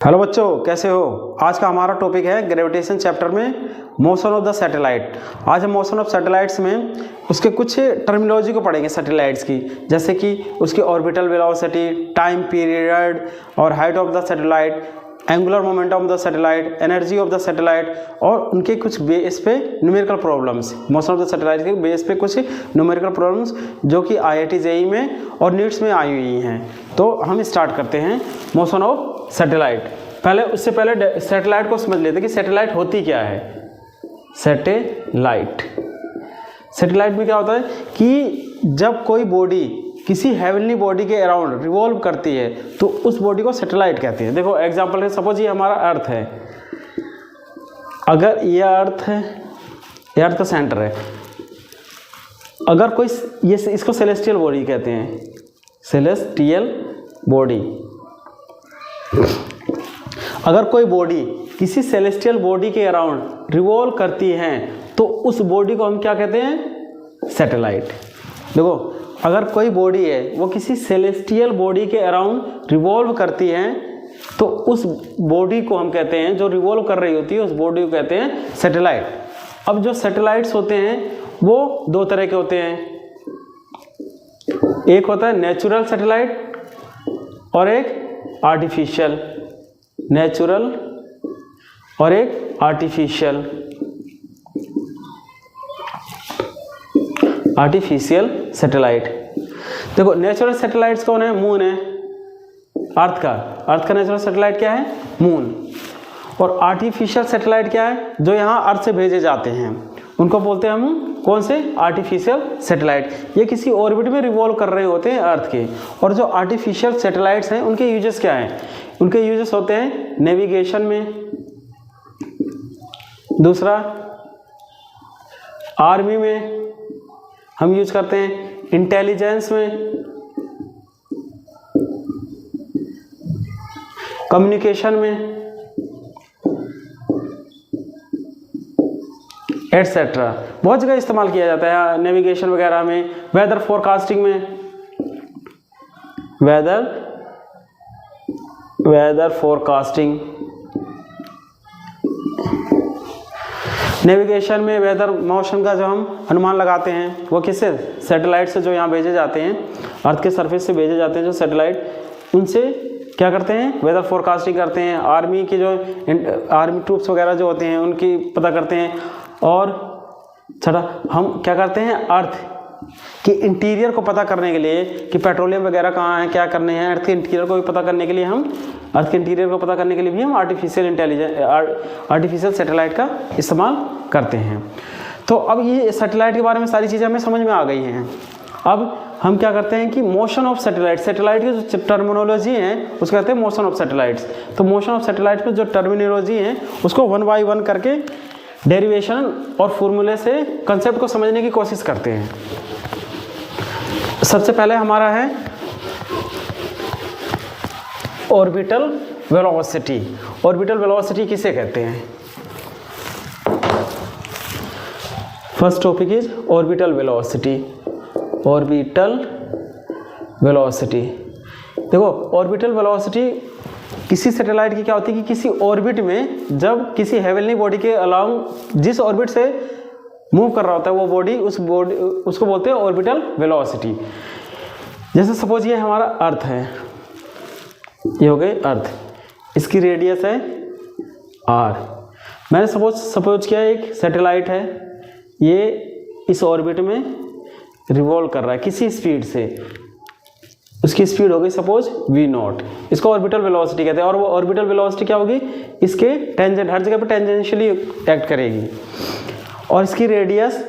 Hello बच्चों, कैसे हो। आज का हमारा टॉपिक है ग्रेविटेशन चैप्टर में मोशन ऑफ द सैटेलाइट। आज हम मोशन ऑफ सैटेलाइट्स में उसके कुछ टर्मिनोलॉजी को पढ़ेंगे सैटेलाइट्स की, जैसे कि उसकी ऑर्बिटल वेलोसिटी, टाइम पीरियड और height of the satellite, angular momentum of the satellite, energy of the satellite और उनके कुछ बेस पे numerical problems. Motion of the satellite के बेस पे कुछ न्यूमेरिकल प्रॉब्लम्स जो कि IIT JEE में और नीट्स में आई हुई हैं। तो हम स्टार्ट करते हैं मोशन ऑफ सैटेलाइट। उससे पहले सैटेलाइट को समझ लेते हैं कि सैटेलाइट होती क्या है। सैटेलाइट में क्या होता है कि जब कोई बॉडी किसी हेवनली बॉडी के अराउंड रिवॉल्व करती है तो उस बॉडी को सैटेलाइट कहते हैं। देखो एग्जांपल है, सपोज ये हमारा अर्थ है। अगर ये अर्थ है, ये अर्थ का सेंटर है। अगर कोई इसको सेलेस्टियल बॉडी कहते हैं, सेलेस्टियल बॉडी। अगर कोई बॉडी किसी सेलेस्टियल बॉडी के अराउंड रिवॉल्व करती है तो उस बॉडी को हम क्या कहते हैं? सैटेलाइट। देखो, अगर कोई बॉडी है वो किसी सेलेस्टियल बॉडी के अराउंड रिवॉल्व करती है तो उस बॉडी को हम कहते हैं, जो रिवॉल्व कर रही होती है उस बॉडी को कहते हैं सैटेलाइट। अब जो सैटेलाइट्स होते हैं वो दो तरह के होते हैं। एक होता है नेचुरल सैटेलाइट और एक आर्टिफिशियल। नेचुरल और एक आर्टिफिशियल सैटेलाइट। देखो, नेचुरल सैटेलाइट्स कौन है? मून है, अर्थ का नेचुरल सैटेलाइट क्या है? मून। और आर्टिफिशियल सैटेलाइट क्या है? जो यहाँ अर्थ से भेजे जाते हैं उनको बोलते हैं हम कौन से? Artificial satellite. ये किसी ऑर्बिट में रिवॉल्व कर रहे होते हैं अर्थ के। और जो आर्टिफिशियल सैटेलाइट्स हैं उनके यूजेस क्या हैं? उनके यूजेस होते हैं नेविगेशन में, दूसरा आर्मी में हम यूज करते हैं, इंटेलिजेंस में, कम्युनिकेशन में, एटसेट्रा। बहुत जगह इस्तेमाल किया जाता है नेविगेशन वगैरह में, वेदर फोरकास्टिंग में, वेदर फोरकास्टिंग, नेविगेशन में वेदर मोशन का जो हम अनुमान लगाते हैं वो किससे? सैटेलाइट से, जो यहाँ भेजे जाते हैं, अर्थ के सरफेस से भेजे जाते हैं जो सैटेलाइट, उनसे क्या करते हैं? वेदर फोरकास्टिंग करते हैं। आर्मी की जो आर्मी ट्रूप्स वगैरह जो होते हैं उनकी पता करते हैं। और छठा, हम क्या करते हैं? अर्थ कि इंटीरियर को पता करने के लिए कि पेट्रोलियम वगैरह कहाँ है, क्या करने हैं, अर्थ के इंटीरियर को भी पता करने के लिए भी हम आर्टिफिशियल सैटेलाइट का इस्तेमाल करते हैं। तो अब ये सैटेलाइट के बारे में सारी चीज़ें हमें समझ में आ गई हैं। अब हम क्या करते हैं कि मोशन ऑफ सैटेलाइट की जो टर्मिनोलॉजी है उसको कहते हैं मोशन ऑफ सैटेलाइट्स। तो मोशन ऑफ सैटेलाइट में जो टर्मिनोलॉजी है उसको 1 बाय 1 करके डेरिवेशन और फॉर्मूले से कंसेप्ट को समझने की कोशिश करते हैं। सबसे पहले हमारा है ऑर्बिटल वेलोसिटी। ऑर्बिटल वेलोसिटी किसे कहते हैं? First topic is orbital velocity. Orbital velocity, देखो ऑर्बिटल वेलोसिटी किसी सैटेलाइट की क्या होती है कि किसी ऑर्बिट में जब किसी हेवनली बॉडी के अलाउंग जिस ऑर्बिट से मूव कर रहा होता है वो बॉडी, उसको बोलते हैं ऑर्बिटल वेलोसिटी। जैसे सपोज ये हमारा अर्थ है, ये हो गए अर्थ, इसकी रेडियस है r। मैंने सपोज किया एक सैटेलाइट है, ये इस ऑर्बिट में रिवॉल्व कर रहा है किसी स्पीड से, उसकी स्पीड हो गई सपोज v0। इसको ऑर्बिटल वेलोसिटी कहते हैं। और वो ऑर्बिटल वेलोसिटी क्या होगी? इसके टेंजेंट, हर जगह पे टेंजेंशियली एक्ट करेगी। और इसकी रेडियस,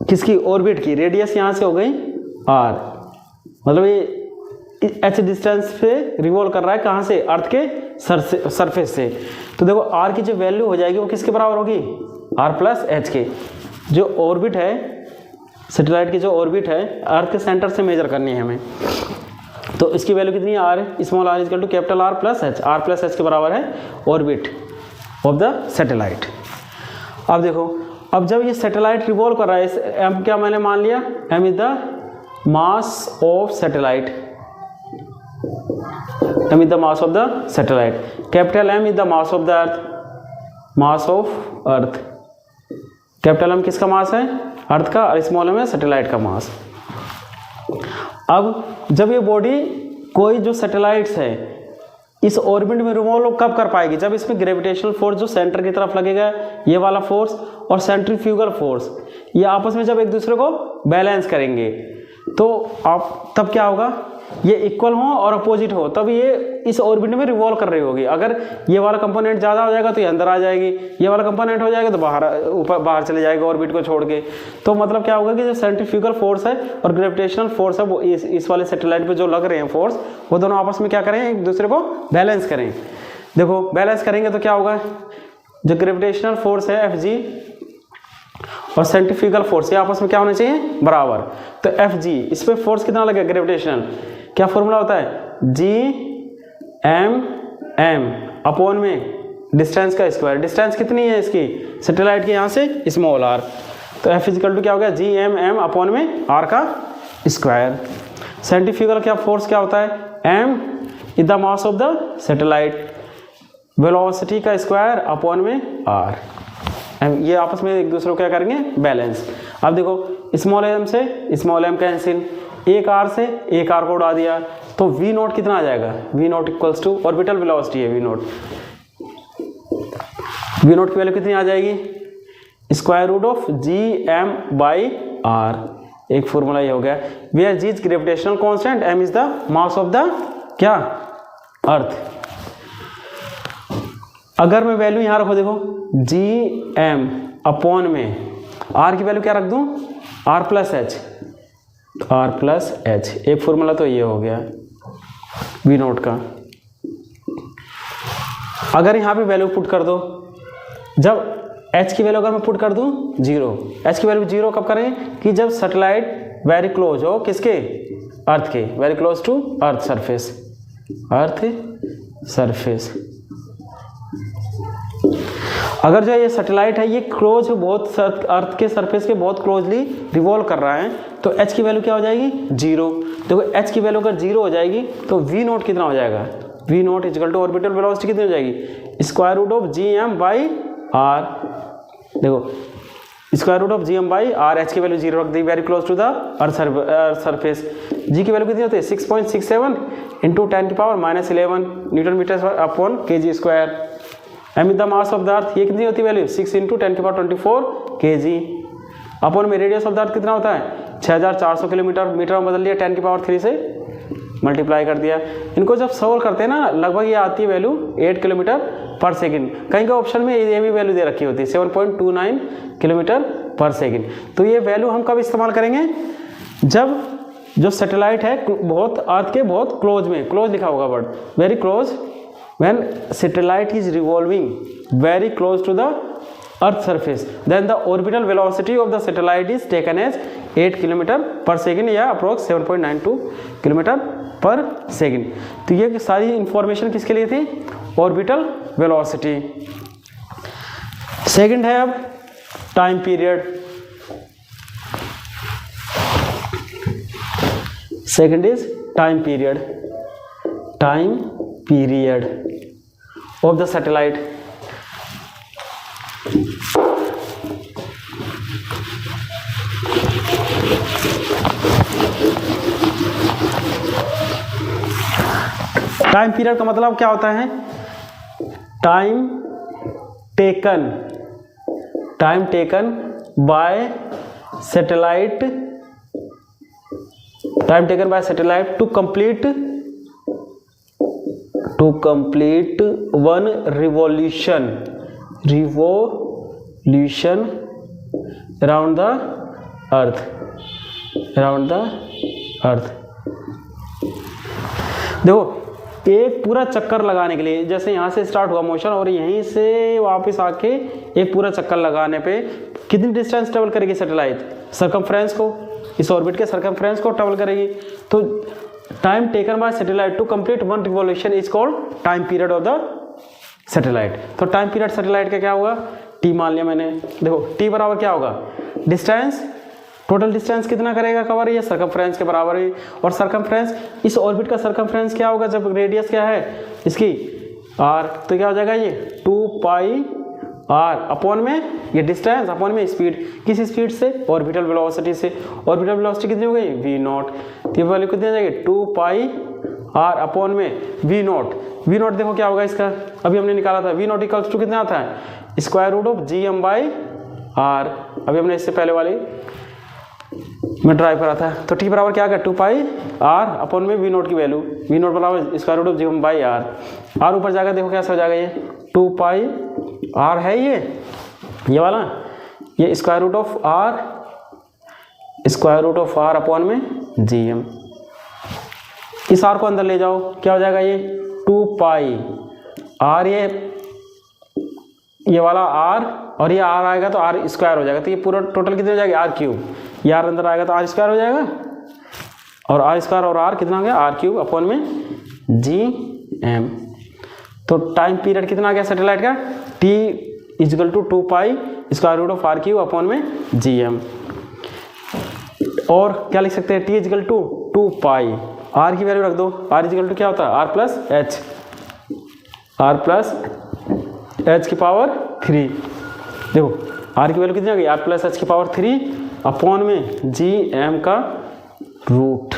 किसकी? ऑर्बिट की रेडियस यहाँ से हो गई r, मतलब ये h डिस्टेंस पे रिवॉल्व कर रहा है। कहाँ से? अर्थ के सरफेस से। तो देखो r की जो वैल्यू हो जाएगी वो किसके बराबर होगी? r प्लस h के। जो ऑर्बिट है सैटेलाइट की, जो ऑर्बिट है अर्थ के सेंटर से मेजर करनी है हमें, तो इसकी वैल्यू कितनी है? r, small r equal to capital R plus h। r plus h के बराबर है ऑर्बिट ऑफ द सैटेलाइट। अब देखो, अब जब ये सैटेलाइट रिवॉल्व कर रहा है, m क्या मैंने मान लिया? m is the mass of satellite. m is the mass of the satellite. Capital M is the mass of the earth, mass of earth. Capital M किसका मास है? अर्थ का, और स्मॉल m है सैटेलाइट का मास। अब जब ये बॉडी कोई जो सैटेलाइट्स है इस ऑर्बिट में रिवॉल्व कब कर पाएगी? जब इसमें ग्रेविटेशनल फोर्स जो सेंटर की तरफ लगेगा, ये वाला फोर्स और सेंट्रीफ्यूगल फोर्स, ये आपस में जब एक दूसरे को बैलेंस करेंगे तो आप तब क्या होगा, ये इक्वल हो और अपोजिट हो, तब ये इस ऑर्बिट में रिवॉल्व कर रही होगी। अगर ये वाला कंपोनेंट ज़्यादा हो जाएगा तो ये अंदर आ जाएगी, ये वाला कंपोनेंट हो जाएगा तो बाहर चले जाएगा ऑर्बिट को छोड़ के। तो मतलब क्या होगा कि जो सेंट्रीफ्यूगल फोर्स है और ग्रेविटेशनल फोर्स है वो इस वाले सैटेलाइट पे जो लग रहे हैं फोर्स, वो दोनों आपस में क्या करें, एक दूसरे को बैलेंस करें। देखो बैलेंस करेंगे तो क्या होगा, जो ग्रेविटेशनल फोर्स है Fg और सेंट्रीफ्यूगल फोर्स ये आपस में क्या होना चाहिए, बराबर। तो Fg, इस पे फोर्स कितना लगेगा ग्रेविटेशनल, क्या फॉर्मूला होता है, Gm अपॉन में डिस्टेंस का स्क्वायर। डिस्टेंस कितनी है इसकी, सैटेलाइट की यहाँ से स्मॉल r, तो F इक्वल टू क्या हो गया, Gm अपॉन में r का स्क्वायर। सेंट्रीफ्यूगल क्या फोर्स क्या होता है, m is the mass of the satellite, velocity का स्क्वायर अपॉन में r। ये आपस में एक दूसरे को क्या करेंगे, बैलेंस। अब देखो स्मॉल m से स्मॉल m कैंसिल, एक r से एक r को उड़ा दिया, तो v नोट कितना आ जाएगा, v naught equals to orbital velocity है v नोट की वैल्यू कितनी आ जाएगी, square root of Gm by r। एक फॉर्मूला ये हो गया, where G is gravitational constant, m is the mass of the क्या, अर्थ। अगर मैं वैल्यू यहाँ रखो, देखो Gm अपॉन में r की वैल्यू क्या रख दूँ, r प्लस h। एक फॉर्मूला तो ये हो गया v नोट का। अगर यहाँ पे वैल्यू पुट कर दो, जब h की वैल्यू अगर मैं पुट कर दूँ 0, h की वैल्यू 0 कब करें कि जब सैटेलाइट वेरी क्लोज हो किसके, अर्थ के, very close to earth surface. अगर जो ये सैटेलाइट है ये क्लोज बहुत अर्थ के सरफेस के बहुत क्लोजली रिवॉल्व कर रहा है, तो h की वैल्यू क्या हो जाएगी, 0। देखो h की वैल्यू अगर 0 हो जाएगी तो v नोट कितना हो जाएगा, v not equal to orbital velocity कितनी हो जाएगी, square root of Gm by r। देखो square root of Gm by r, h की वैल्यू 0 रख दी, very close to the earth surface. g की वैल्यू कितनी होती है, 6.67 into 10⁻11 newton metre upon kg square. m is the mass of the earth, ये कितनी होती है वैल्यू, 6 इंटू 10⁻24 kg अपॉन में रेडियस ऑफ द अर्थ कितना होता है, 6400 किलोमीटर। मीटर में बदल दिया, 10⁻3 से मल्टीप्लाई कर दिया। इनको जब सॉल्व करते हैं ना, लगभग ये आती है वैल्यू 8 किलोमीटर पर सेकंड। कहीं का ऑप्शन में ये भी वैल्यू दे रखी होती है 7.29 किलोमीटर पर सेकंड। तो ये वैल्यू हम कब इस्तेमाल करेंगे, जब जो सैटेलाइट है बहुत अर्थ के बहुत क्लोज में, क्लोज लिखा होगा word, very close, when satellite is revolving very close to the earth surface, then the orbital velocity of the satellite is taken as 8 km per second या अप्रोक्स 7.92 km per second। तो ये सारी information किसके लिए थी, orbital velocity. Second है अब time period. Second is time period of the satellite। Time period का मतलब क्या होता है, time taken by satellite to complete one revolution around the earth। देखो एक पूरा चक्कर लगाने के लिए, जैसे यहाँ से स्टार्ट हुआ मोशन और यहीं से वापस आके एक पूरा चक्कर लगाने पे कितनी डिस्टेंस ट्रेवल करेगी सैटेलाइट, सरकमफ्रेंस को, इस ऑर्बिट के सरकमफ्रेंस को ट्रेवल करेगी। तो time taken by satellite to complete one revolution is called time period of the satellite. तो टाइम पीरियड सैटेलाइट का क्या होगा, टी मान लिया मैंने। देखो टी बराबर क्या होगा, डिस्टेंस, टोटल डिस्टेंस कितना करेगा कवर, ये सरकमफ्रेंस के बराबर है। और सरकमफ्रेंस, इस ऑर्बिट का सरकमफ्रेंस क्या होगा जब रेडियस क्या है इसकी आर, तो क्या हो जाएगा ये 2 पाई आर अपॉन में ये डिस्टेंस अपॉन में स्पीड, किस स्पीड से, ऑर्बिटल वेलोसिटी से। ऑर्बिटल वेलोसिटी कितनी हो गई वी नॉट, तो ये वैल्यू कितनी हो जाएगी 2 पाई आर अपॉन में वी नॉट। वी नॉट देखो क्या होगा इसका, अभी हमने निकाला था, वी नॉट इक्वल्स टू कितना आता है square root of G M by R, अभी हमने इससे पहले वाली में ड्राइव करा था। तो टी बराबर क्या आ गया 2 पाई आर अपॉन में वी नॉट की वैल्यू, वी नॉट बराबर square root of G M by R, R ऊपर जाकर देखो कैसे हो जाएगा ये 2 पाई आर है ये वाला, ये square root of R upon में जी एम, इस आर को अंदर ले जाओ क्या हो जाएगा ये 2 पाई आर, ये वाला आर और ये आर आएगा तो आर स्क्वायर हो जाएगा, तो ये पूरा टोटल कितने हो जाएगा आर क्यूब, ये आर अंदर आएगा तो आर स्क्वायर हो जाएगा, और आर स्क्वायर और आर कितना हो गया आर क्यूब अपॉन में जी एम। तो टाइम पीरियड कितना आ गया सैटेलाइट का T equal to 2 pi square root of R cube upon में जी एम। और क्या लिख सकते हैं T equal to 2 pi, R की वैल्यू रख दो, आर इजिकल टू क्या होता है आर प्लस एच की पावर 3, देखो आर की वैल्यू कितनी आ गई आर प्लस एच की पावर 3 अपॉन में जी एम का रूट।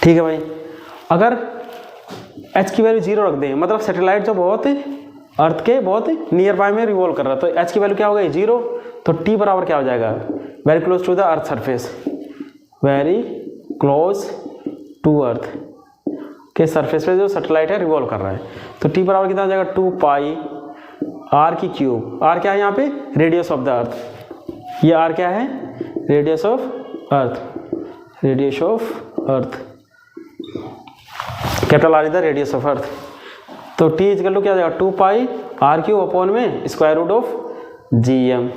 ठीक है भाई, अगर एच की वैल्यू 0 रख दें, मतलब सैटेलाइट जो बहुत अर्थ के बहुत नियर बाय में रिवॉल्व कर रहा है, तो एच की वैल्यू क्या हो गई 0, तो टी बराबर क्या हो जाएगा very close to the earth surface, very close to earth के सरफेस पे जो सैटेलाइट है रिवॉल्व कर रहा है, तो टी बराबर कितना हो जाएगा 2 पाई आर की क्यूब, आर क्या है यहाँ पे रेडियस ऑफ द अर्थ, ये आर क्या है radius of earth, capital R is the radius of earth, तो टी इजकल टू क्या हो जाएगा 2 पाई आर क्यूब अपॉन में square root of G M,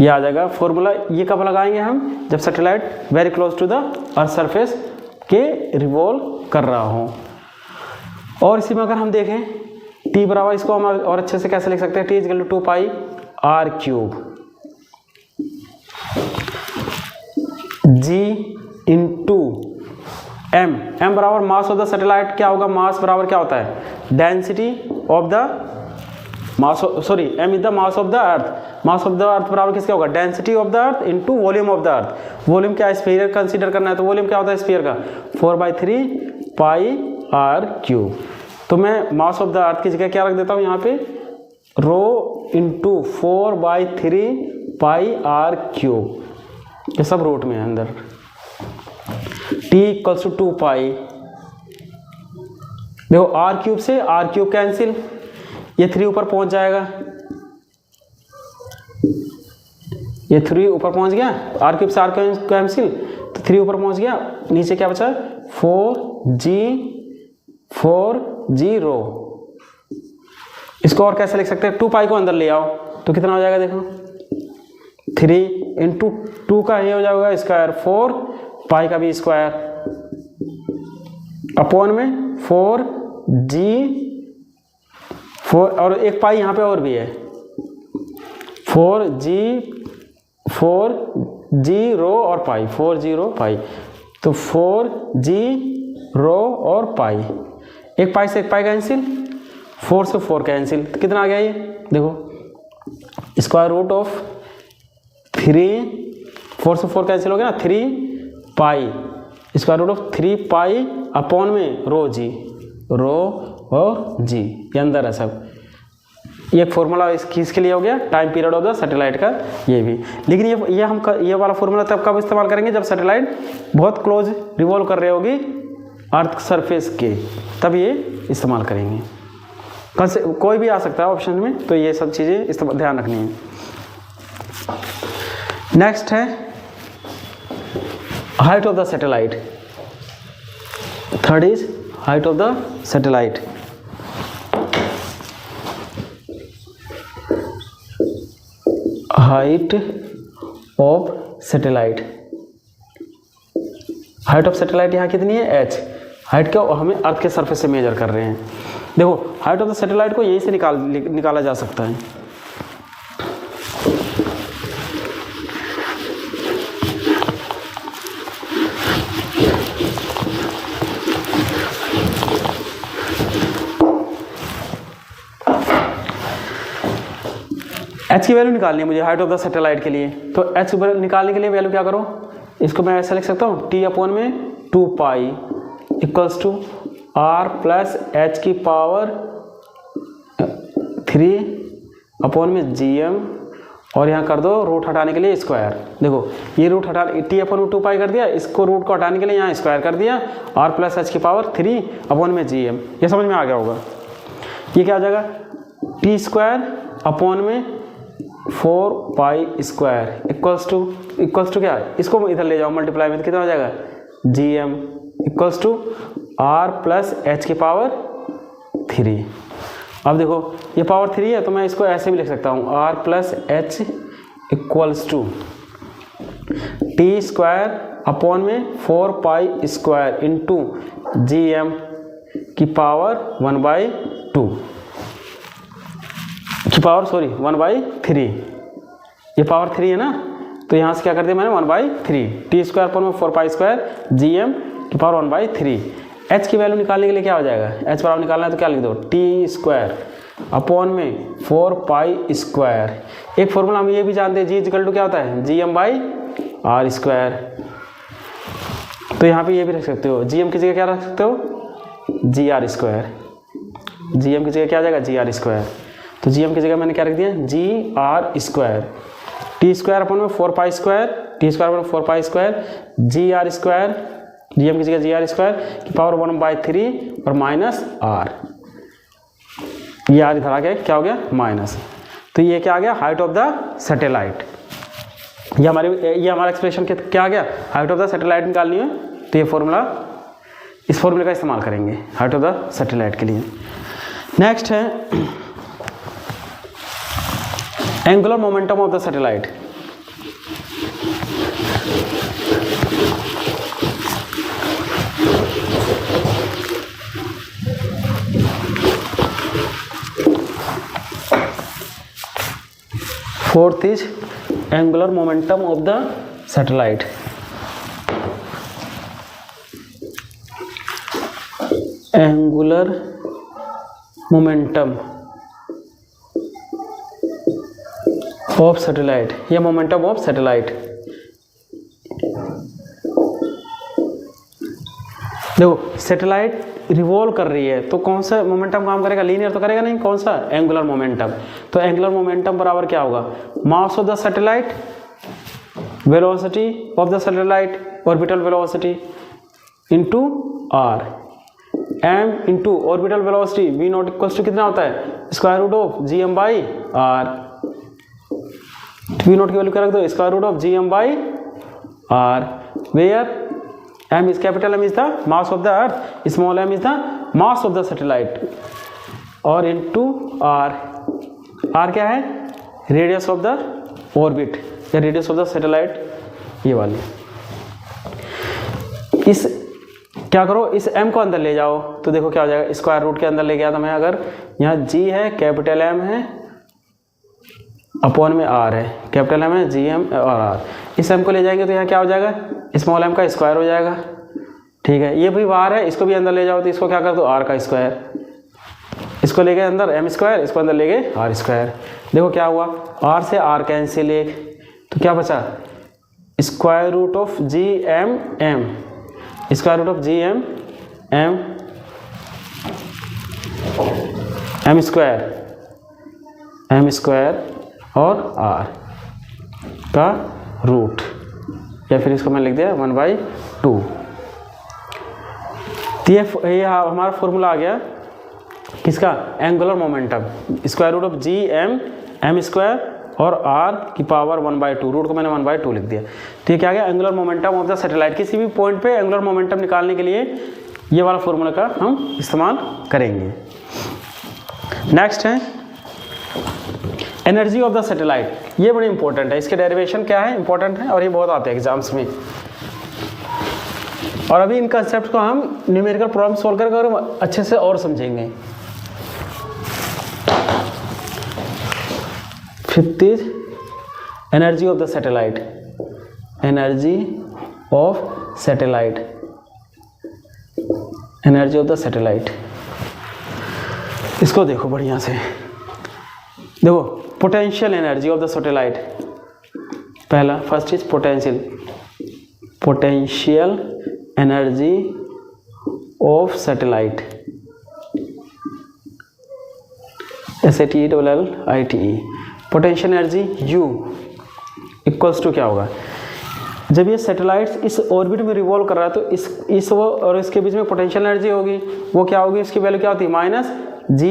ये आ जाएगा फॉर्मूला। ये कब लगाएंगे हम, जब satellite very close to the earth surface के रिवॉल्व कर रहा हो। और इसी में अगर हम देखें टी बराबर, इसको हम और अच्छे से कैसे लिख सकते हैं, T equal to 2 pi R cube G into M, M बराबर मास ऑफ द सैटेलाइट, क्या होगा मास बराबर क्या होता है density of the mass, sorry M is the mass of the earth, mass of the earth बराबर किसका होगा density of the earth into volume of the earth, volume क्या है स्फीयर कंसीडर करना है, तो वॉल्यूम क्या होता है स्फीयर का 4/3 पाई आर क्यूब, तो मैं मास ऑफ द अर्थ की जगह क्या रख देता हूँ यहाँ पे रो इंटू 4/3 पाई आर क्यूब, ये सब रूट में है अंदर, टी इक्वल्स टू 2 पाई, देखो आर क्यूब से आर क्यूब कैंसिल, ये 3 ऊपर पहुंच जाएगा, ये 3 ऊपर पहुंच गया, आर क्यूब से आर कैंसिल, तो 3 ऊपर पहुंच गया, नीचे क्या बचा 4g रो, इसको और कैसे लिख सकते हैं 2 पाई को अंदर ले आओ तो कितना हो जाएगा देखो 3 इंटू 2 का ये हो जाएगा स्क्वायर 4 पाई का भी स्क्वायर अपॉन में 4 और एक पाई यहाँ पे और भी है 4g रो और पाई 4g रो पाई, तो 4g रो और पाई, एक पाई से एक पाई कैंसिल, 4 से 4 कैंसिल, तो कितना आ गया ये देखो स्क्वायर रूट ऑफ 3, 4 से 4 कैंसिल हो गया ना 3 pi square root of 3 pi upon में रो जी, रो और जी ये अंदर है सब, ये एक फॉर्मूला किसके लिए हो गया time period of the satellite का ये भी। लेकिन ये वाला फॉर्मूला तब कब इस्तेमाल करेंगे जब सैटेलाइट बहुत क्लोज रिवॉल्व कर रही होगी अर्थ सरफेस के, तब ये इस्तेमाल करेंगे। कोई भी आ सकता है ऑप्शन में, तो ये सब चीज़ें ध्यान रखनी है। नेक्स्ट है height of the satellite, third is height of the satellite. Height of satellite, height of satellite यहाँ कितनी है h, हाइट क्या हमें अर्थ के सरफेस से मेजर कर रहे हैं। देखो हाइट ऑफ द सैटेलाइट को यहीं से निकाला जा सकता है। एच की वैल्यू निकालनी है मुझे हाइट ऑफ द सैटेलाइट के लिए। तो एच की वैल्यू निकालने के लिए वैल्यू क्या करो, इसको मैं ऐसा लिख सकता हूँ टी अपॉन में 2 pi equals to R plus H की पावर 3 अपॉन में जी एम, और यहाँ कर दो रूट हटाने के लिए स्क्वायर। देखो ये रूट हटा, टी अपॉन में 2 पाई कर दिया, इसको रूट को हटाने के लिए यहाँ स्क्वायर कर दिया, आर प्लस एच की पावर 3 अपॉन में जी एम। ये समझ में आ गया होगा। ये क्या आ जाएगा, टी स्क्वायर अपॉन में 4 पाई स्क्वायर इक्वल्स टू क्या है, इसको इधर ले जाओ मल्टीप्लाई में, तो कितना हो जाएगा G M equals to R plus H की पावर 3। अब देखो ये पावर 3 है तो मैं इसको ऐसे भी लिख सकता हूँ R plus H equals to T square upon में 4 pi square into G M की पावर 1/2 की पावर 1/3। ये पावर 3 है ना, तो यहाँ से क्या कर दिया मैंने 1/3 टी स्क्वायर अपॉन में 4 पाई स्क्वायर जी एम की पावर 1/3। एच की वैल्यू निकालने के लिए क्या हो जाएगा, एच बराबर निकालना है तो क्या लिख दो टी स्क्वायर अपॉन में 4 पाई स्क्वायर। एक फॉर्मूला हम ये भी जानते हैं जी इक्वल टू क्या होता है G M by R square. तो यहाँ पे ये भी रख सकते हो, जी एम की जगह क्या रख सकते हो जी आर स्क्वायर। जी एम की जगह क्या आ जाएगा जी आर स्क्वायर। तो जी एम की जगह मैंने क्या रख दिया G R square, T square upon में 4 pi square, T square upon 4 pi square G R square, G M की जगह जी आर स्क्वायर की पावर 1/3 और माइनस आर। ये आर इधर आ गया, क्या हो गया माइनस। तो ये क्या आ गया हाइट ऑफ द सैटेलाइट। ये हमारा एक्सप्रेशन क्या आ गया, हाइट ऑफ द सैटेलाइट निकालनी है तो ये फॉर्मूला, इस फॉर्मूले का इस्तेमाल करेंगे हाइट ऑफ द सैटेलाइट के लिए। नेक्स्ट है angular momentum of the satellite. Fourth is angular momentum of the satellite. Angular momentum of satellite, ये मोमेंटम ऑफ सैटेलाइट। देखो सैटेलाइट रिवॉल्व कर रही है तो कौन सा मोमेंटम काम करेगा, लीनियर तो करेगा नहीं, कौन सा एंगुलर मोमेंटम। तो एंगुलर मोमेंटम बराबर क्या होगा mass of the satellite, velocity of the satellite orbital velocity into R, M into orbital velocity V naught equals to कितना होता है square root of G M by R. V naught की value क्या रख दो square root of G M by R, where m is capital M is the mass of the earth, small m is the mass of the satellite, और into r, r क्या है radius of the orbit या radius of the satellite, ये वाली। इस क्या करो इस m को अंदर ले जाओ तो देखो क्या हो जाएगा, स्क्वायर रूट के अंदर ले गया था मैं, अगर यहाँ g है कैपिटल M है अपॉन में r है, कैपिटल M है जी एम और r, इस m को ले जाएंगे तो यहाँ क्या हो जाएगा स्मॉल m का स्क्वायर हो जाएगा। ठीक है, ये भी बाहर है, इसको भी अंदर ले जाओ तो इसको क्या कर दो r का स्क्वायर, इसको ले गए अंदर m स्क्वायर, इसको अंदर ले गए r स्क्वायर। देखो क्या हुआ r से r कैंसिल, एक तो क्या बचा square root of G M M, square root of G M M M square और r का रूट, या फिर इसको मैं लिख दिया 1/2। तो ये हमारा फॉर्मूला आ गया किसका angular momentum, square root of G M M square और r की पावर 1/2, रूट को मैंने 1/2 लिख दिया। तो ये क्या गया angular momentum of the satellite. किसी भी पॉइंट पे एंगुलर मोमेंटम निकालने के लिए ये वाला फॉर्मूला का हम इस्तेमाल करेंगे। नेक्स्ट है एनर्जी ऑफ द सैटेलाइट, ये बड़ी इंपॉर्टेंट है, इसके डेरिवेशन क्या है इंपॉर्टेंट है और ये बहुत आते हैं एग्जाम्स में। और अभी इन कंसेप्ट को हम न्यूमेरिकल प्रॉब्लम सॉल्व करके और अच्छे से और समझेंगे। Fifth is energy of the satellite, energy of satellite, energy of the satellite. इसको देखो बढ़िया से, देखो potential energy of the satellite, पहला first is potential energy of satellite, SATELLITE, potential energy U equals to क्या होगा, जब ये सैटेलाइट्स इस ऑर्बिट में रिवॉल्व कर रहा है तो इस और इसके बीच में पोटेंशियल एनर्जी होगी, वो क्या होगी, इसकी वैल्यू क्या होती है, minus G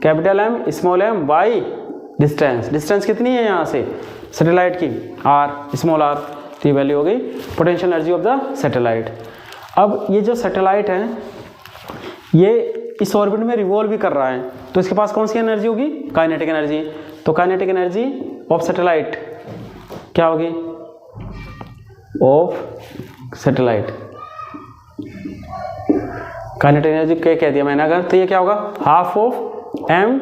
capital M small m by distance कितनी है यहाँ से सैटेलाइट की, R स्मॉल r, तो ये वैल्यू हो गई potential energy of the satellite. अब ये जो सैटेलाइट है ये इस ऑर्बिट में रिवॉल्व भी कर रहा है, तो इसके पास कौन सी एनर्जी होगी, काइनेटिक एनर्जी। तो काइनेटिक एनर्जी ऑफ सैटेलाइट क्या होगी, ऑफ सैटेलाइट, काइनेटिक एनर्जी क्या कह दिया मैंने अगर, तो ये क्या होगा, हाफ ऑफ m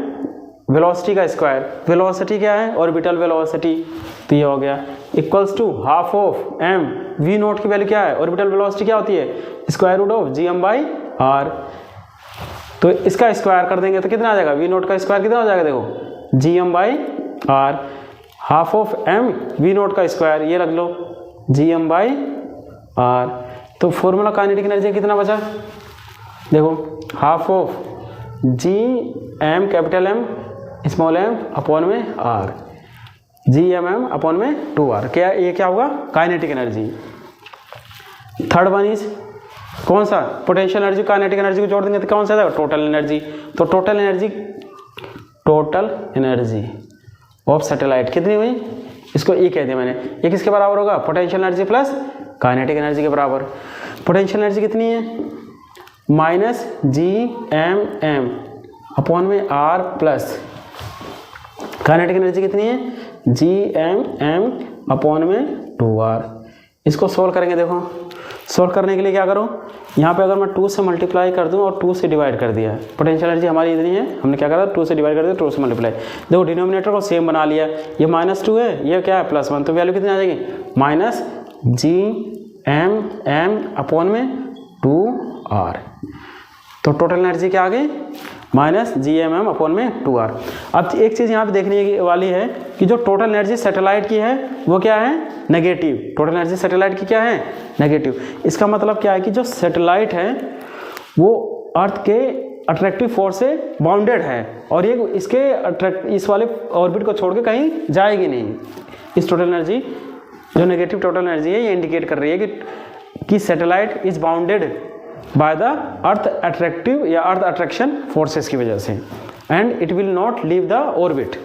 वेलोसिटी का स्क्वायर, वेलोसिटी क्या है, ऑर्बिटल वेलोसिटी, तो ये हो गया equals to half of m, v naught की वैल्यू क्या है, ऑर्बिटल वेलोसिटी क्या होती है, square root of gm by r, तो इसका स्क्वायर कर देंगे तो कितना आ जाएगा, v नोट का स्क्वायर कितना हो जाएगा, देखो gm by r, half of m v naught का स्क्वायर, ये रख लो gm बाई r, तो फॉर्मूला काइनेटिक एनर्जी कितना बचा, देखो half of G M capital M small m upon में r, GMM अपॉन में 2r, क्या ये क्या होगा, kinetic energy. Third one is कौन सा, पोटेंशियल एनर्जी काइनेटिक एनर्जी को जोड़ देंगे तो कौन सा जाएगा, टोटल एनर्जी। तो टोटल एनर्जी ऑफ सैटेलाइट कितनी हुई, इसको E कह दिया मैंने, ये किसके बराबर होगा, potential energy plus kinetic energy के बराबर। पोटेंशियल एनर्जी कितनी है, माइनस GMM अपॉन में R प्लस काइनेटिक एनर्जी कितनी है, GMM अपॉन में 2R। इसको सोल्व करेंगे, देखो सोल्व करने के लिए क्या करो, यहाँ पे अगर मैं 2 से मल्टीप्लाई कर दूँ और 2 से डिवाइड कर दिया, पोटेंशियल एनर्जी हमारी इतनी है, हमने क्या करा 2 से डिवाइड कर दिया, 2 से मल्टीप्लाई, देखो डिनोमिनेटर को सेम बना लिया, ये -2 है, ये क्या है +1, तो वैल्यू कितनी आ जाएगी, माइनस GMM अपॉन में 2R। तो टोटल एनर्जी क्या आ गई, माइनस GMM अपॉन में 2R। अब एक चीज़ यहाँ पे देखने वाली है कि जो टोटल एनर्जी सैटेलाइट की है वो क्या है, नेगेटिव, टोटल एनर्जी सैटेलाइट की क्या है, नेगेटिव। इसका मतलब क्या है कि जो सैटेलाइट है वो अर्थ के अट्रैक्टिव फोर्स से बाउंडेड है और ये इस वाले ऑर्बिट को छोड़ के कहीं जाएगी नहीं। इस टोटल एनर्जी जो नेगेटिव टोटल एनर्जी है ये इंडिकेट कर रही है कि satellite is bounded by the earth attractive या अर्थ अट्रैक्शन फोर्सेस की वजह से and it will not leave the orbit.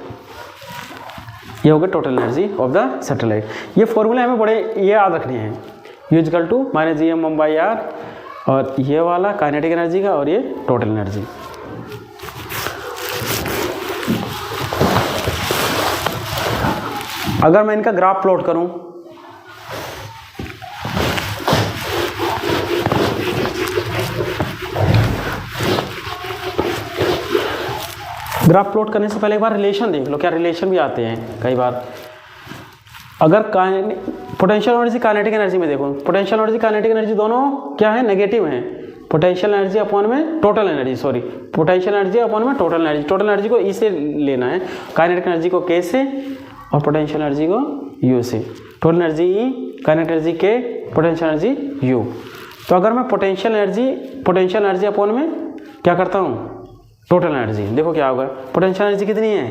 ये हो गया total energy of the satellite. ये फॉर्मूले हमें बड़े ये याद रखने हैं, U = minus GMM by R, और ये वाला काइनेटिक एनर्जी का और ये टोटल एनर्जी। अगर मैं इनका ग्राफ प्लॉट करूं, ग्राफ प्लॉट करने से पहले एक बार रिलेशन देख लो, क्या रिलेशन भी आते हैं कई बार। अगर पोटेंशियल एनर्जी काइनेटिक एनर्जी में देखो, पोटेंशियल एनर्जी काइनेटिक एनर्जी दोनों क्या है, नेगेटिव हैं। पोटेंशियल एनर्जी अपॉन में total energy, sorry potential energy upon में टोटल एनर्जी, टोटल एनर्जी को E से लेना है, काइनेटिक एनर्जी को K से और पोटेंशियल एनर्जी को U से। Total energy E, kinetic energy K, potential energy U। तो अगर मैं पोटेंशियल एनर्जी अपॉन में क्या करता हूँ, टोटल एनर्जी, देखो क्या होगा, पोटेंशियल एनर्जी कितनी है,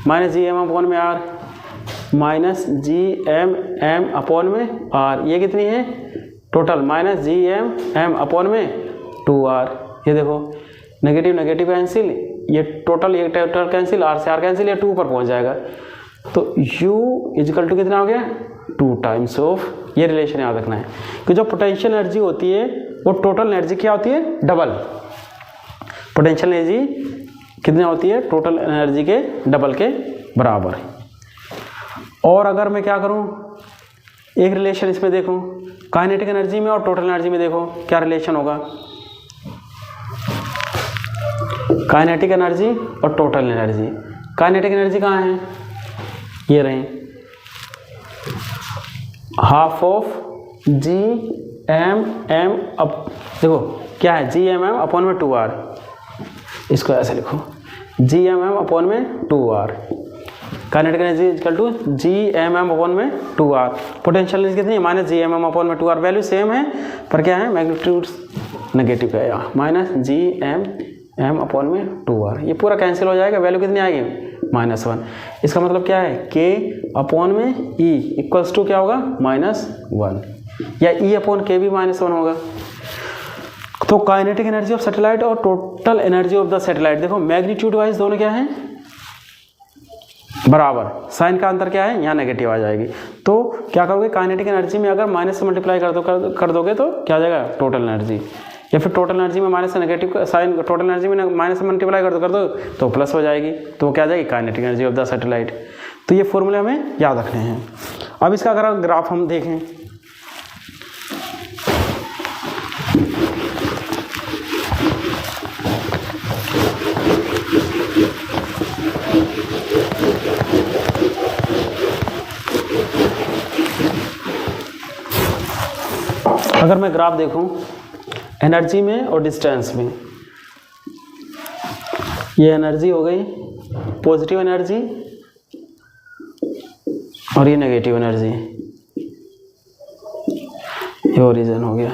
माइनस GMM अपॉन में R, माइनस GMM अपॉन में R, ये कितनी है टोटल, माइनस GMM अपॉन में 2R। ये देखो नेगेटिव नेगेटिव कैंसिल, ये टोटल कैंसिल, R से R कैंसिल, ये 2 पर पहुंच जाएगा। तो U = कितना हो गया, 2 टाइम्स ऑफ, ये रिलेशन याद रखना है कि जो पोटेंशियल एनर्जी होती है वो टोटल एनर्जी क्या होती है, डबल। पोटेंशियल एनर्जी कितनी होती है, टोटल एनर्जी के डबल के बराबर। और अगर मैं क्या करूं, एक रिलेशन इसमें देखूं, काइनेटिक एनर्जी में और टोटल एनर्जी में देखो क्या रिलेशन होगा, काइनेटिक एनर्जी और टोटल एनर्जी। काइनेटिक एनर्जी कहाँ है, ये रही, हाफ ऑफ GMM, अब देखो क्या है, GMM अपॉन में 2R, इसको ऐसे लिखो, GMM अपॉन में 2R। Kinetic energy equal to GMM upon में 2R। पोटेंशियल एनर्जी कितनी है? माइनस GMM अपॉन में 2R। वैल्यू सेम है पर क्या है, मैग्नीट्यूड नेगेटिव है यहाँ, माइनस GMM अपॉन में 2R। ये पूरा कैंसिल हो जाएगा, वैल्यू कितनी आएगी? -1। इसका मतलब क्या है, K अपॉन में E इक्वल्स टू क्या होगा? -1, या E अपॉन K भी -1 होगा। तो काइनेटिक एनर्जी ऑफ सैटेलाइट और total energy of the satellite, देखो मैग्नीट्यूड वाइज दोनों क्या है? बराबर। साइन का अंतर क्या है? यहाँ नेगेटिव आ जाएगी। तो क्या करोगे, काइनेटिक एनर्जी में अगर माइनस से मल्टीप्लाई कर दोगे तो क्या हो जाएगा? Total energy. या फिर टोटल एनर्जी में माइनस से नेगेटिव साइन, टोटल एनर्जी में माइनस से मल्टीप्लाई कर दो तो प्लस हो जाएगी। तो वो क्या आ जाएगी? Kinetic energy of the satellite. तो ये फॉर्मूले हमें याद रखने हैं। अब इसका अगर ग्राफ हम देखें, अगर मैं ग्राफ देखूं एनर्जी में और डिस्टेंस में, ये एनर्जी हो गई पॉजिटिव एनर्जी और ये नेगेटिव एनर्जी, ये ओरिजिन हो गया।